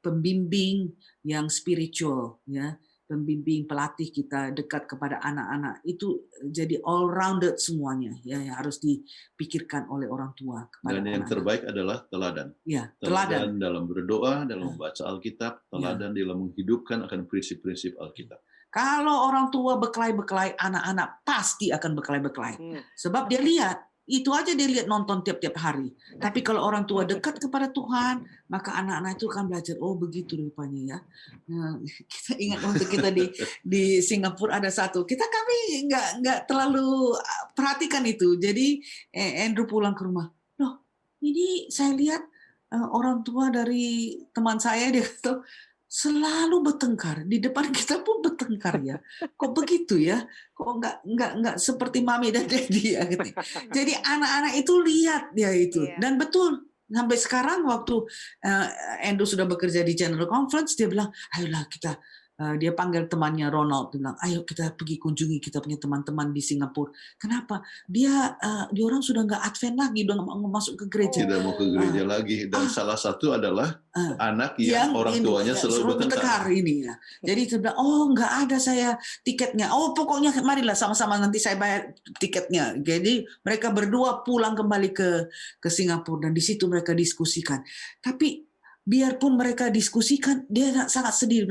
pembimbing yang spiritual, ya, pembimbing, pelatih kita dekat kepada anak-anak. Itu jadi all-rounded semuanya, ya, yang harus dipikirkan oleh orang tua. Dan yang terbaik adalah teladan. Ya, teladan dalam berdoa, dalam membaca Alkitab, teladan dalam menghidupkan akan prinsip-prinsip Alkitab. Kalau orang tua bekelai-bekelai, anak-anak pasti akan bekelai-bekelai. Sebab dia lihat, itu aja dia lihat nonton tiap-tiap hari. Tapi kalau orang tua dekat kepada Tuhan, maka anak-anak itu akan belajar, begitu rupanya, ya. Nah, kita ingat waktu kita di Singapura ada satu, kami nggak terlalu perhatikan itu. Jadi Andrew pulang ke rumah, loh, ini saya lihat orang tua dari teman saya, dia kata, selalu bertengkar, di depan kita pun bertengkar, ya. Kok begitu, ya? Kok nggak seperti mami dan daddy, ya, gitu. Jadi anak-anak itu lihat, ya, itu. Dan betul, sampai sekarang waktu Andrew sudah bekerja di General Conference, dia bilang, ayolah kita, dia panggil temannya Ronald, dia bilang, ayo kita pergi kunjungi kita punya teman-teman di Singapura. Kenapa? Dia orang sudah nggak Advent lagi, udah nggak mau masuk ke gereja. Tidak mau ke gereja lagi. Dan salah satu adalah anak yang orang tuanya selalu bertengkar. Ini, ya. Jadi dia bilang, nggak ada saya tiketnya. Pokoknya marilah sama-sama nanti saya bayar tiketnya. Jadi mereka berdua pulang kembali ke Singapura, dan di situ mereka diskusikan. Tapi biarpun mereka diskusikan, dia sangat sedih.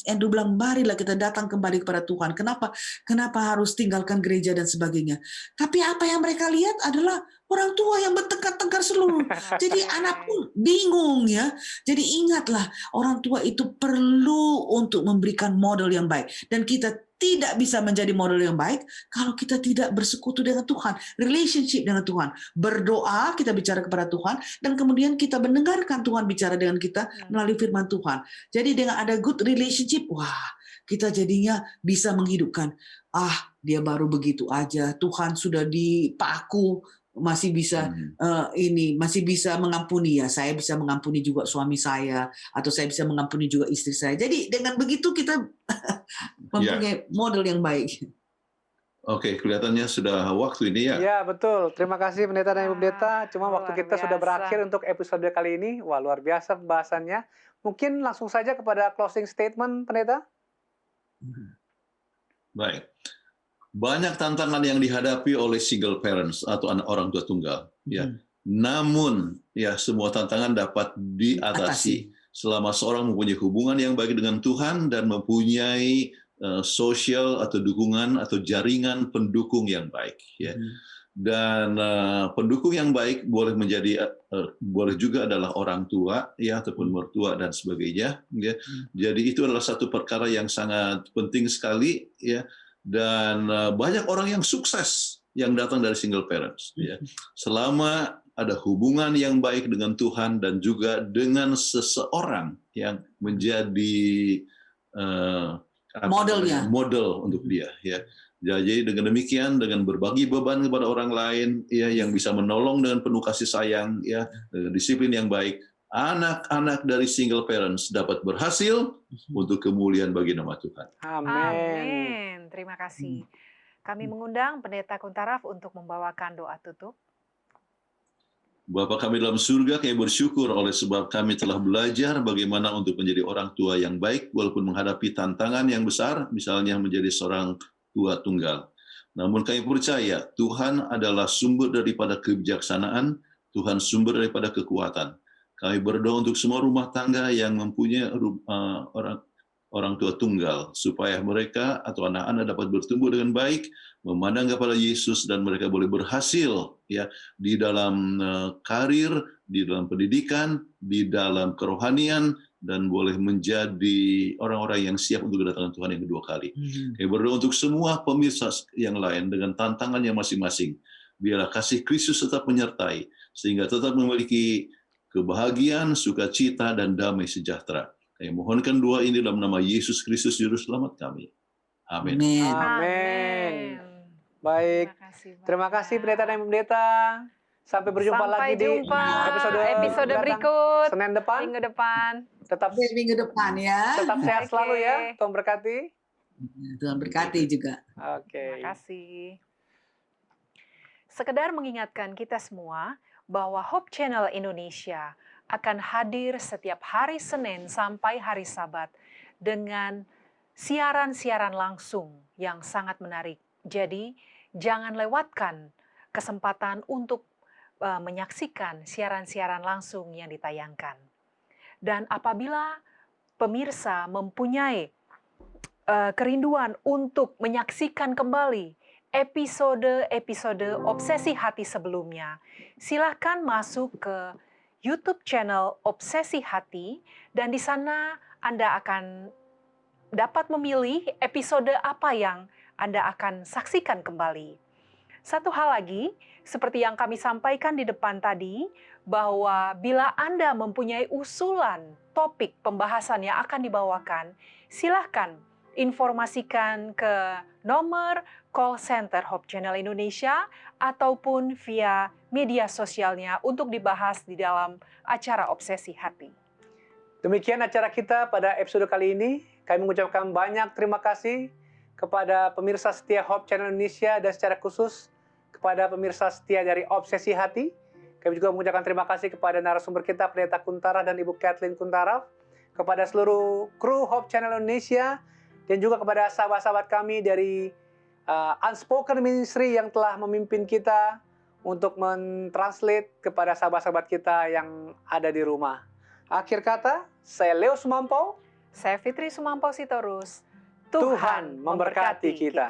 Andrew bilang, marilah kita datang kembali kepada Tuhan. Kenapa? Kenapa harus tinggalkan gereja dan sebagainya? Tapi apa yang mereka lihat adalah orang tua yang bertengkar-tengkar seluruh. Jadi anak pun bingung ya. Jadi ingatlah, orang tua itu perlu untuk memberikan model yang baik. Dan kita tidak bisa menjadi model yang baik kalau kita tidak bersekutu dengan Tuhan, relationship dengan Tuhan. Berdoa, kita bicara kepada Tuhan, dan kemudian kita mendengarkan Tuhan bicara dengan kita melalui firman Tuhan. Jadi dengan ada good relationship, wah, kita jadinya bisa menghidupkan. Dia baru begitu aja, Tuhan sudah dipaku, masih bisa masih bisa mengampuni ya. Saya bisa mengampuni juga suami saya, atau saya bisa mengampuni juga istri saya. Jadi dengan begitu kita mempunyai model yang baik. Oke, kelihatannya sudah waktu ini ya. Ya, betul. Terima kasih Pendeta dan Ibu Pendeta. Cuma luar waktu kita sudah biasa. berakhir untuk episode kali ini. Wah, luar biasa pembahasannya. Mungkin langsung saja kepada closing statement, Pendeta. Baik. Banyak tantangan yang dihadapi oleh single parents atau anak orang tua tunggal. Ya. Namun, ya semua tantangan dapat diatasi selama seorang mempunyai hubungan yang baik dengan Tuhan dan mempunyai sosial atau dukungan atau jaringan pendukung yang baik. Ya. Dan pendukung yang baik boleh menjadi boleh juga adalah orang tua ya ataupun mertua dan sebagainya ya. Jadi itu adalah satu perkara yang sangat penting sekali ya, dan banyak orang yang sukses yang datang dari single parents ya. Selama ada hubungan yang baik dengan Tuhan dan juga dengan seseorang yang menjadi model untuk dia ya. Jadi dengan demikian, dengan berbagi beban kepada orang lain ya, yang bisa menolong dengan penuh kasih sayang ya, dengan disiplin yang baik, anak-anak dari single parents dapat berhasil untuk kemuliaan bagi nama Tuhan. Amin. Terima kasih. Kami mengundang Pendeta Kuntaraf untuk membawakan doa tutup. Bapa kami dalam surga, kami bersyukur oleh sebab kami telah belajar bagaimana untuk menjadi orang tua yang baik walaupun menghadapi tantangan yang besar, misalnya menjadi seorang tua tunggal. Namun kami percaya Tuhan adalah sumber daripada kebijaksanaan, Tuhan sumber daripada kekuatan. Kami berdoa untuk semua rumah tangga yang mempunyai orang tua tunggal, supaya mereka atau anak-anak dapat bertumbuh dengan baik, memandang kepada Yesus, dan mereka boleh berhasil ya di dalam karir, di dalam pendidikan, di dalam kerohanian, dan boleh menjadi orang-orang yang siap untuk kedatangan Tuhan yang kedua kali. Kami berdoa untuk semua pemirsa yang lain dengan tantangannya masing-masing. Biarlah kasih Kristus tetap menyertai, sehingga tetap memiliki kebahagiaan, sukacita, dan damai sejahtera. Kami mohonkan doa ini dalam nama Yesus Kristus, Juru Selamat kami. Amin. Amin. Baik. Terima kasih Pendeta dan Ibu Pendeta. Sampai berjumpa lagi di episode berikut. Senin depan. Minggu depan. Tetap Minggu depan ya. Tetap sehat selalu ya. Tuhan berkati. Tuhan berkati juga. Oke. Terima kasih. Sekedar mengingatkan kita semua bahwa Hope Channel Indonesia akan hadir setiap hari Senin sampai hari Sabat dengan siaran-siaran langsung yang sangat menarik. Jadi, jangan lewatkan kesempatan untuk menyaksikan siaran-siaran langsung yang ditayangkan. Dan apabila pemirsa mempunyai kerinduan untuk menyaksikan kembali episode-episode Obsesi Hati sebelumnya, silakan masuk ke YouTube channel Obsesi Hati, dan di sana Anda akan dapat memilih episode apa yang Anda akan saksikan kembali. Satu hal lagi, seperti yang kami sampaikan di depan tadi, bahwa bila Anda mempunyai usulan topik pembahasan yang akan dibawakan, silahkan informasikan ke nomor call center Hope Channel Indonesia ataupun via media sosialnya untuk dibahas di dalam acara Obsesi Hati. Demikian acara kita pada episode kali ini. Kami mengucapkan banyak terima kasih kepada pemirsa setia Hope Channel Indonesia dan secara khusus kepada pemirsa setia dari Obsesi Hati. Kami juga mengucapkan terima kasih kepada narasumber kita, Pendeta Kuntaraf dan Ibu Kathleen Kuntaraf, kepada seluruh kru Hope Channel Indonesia, dan juga kepada sahabat-sahabat kami dari Unspoken Ministry yang telah memimpin kita untuk mentranslate kepada sahabat-sahabat kita yang ada di rumah. Akhir kata, saya Leo Sumampo. Saya Fitri Sumampo Sitorus. Tuhan memberkati kita.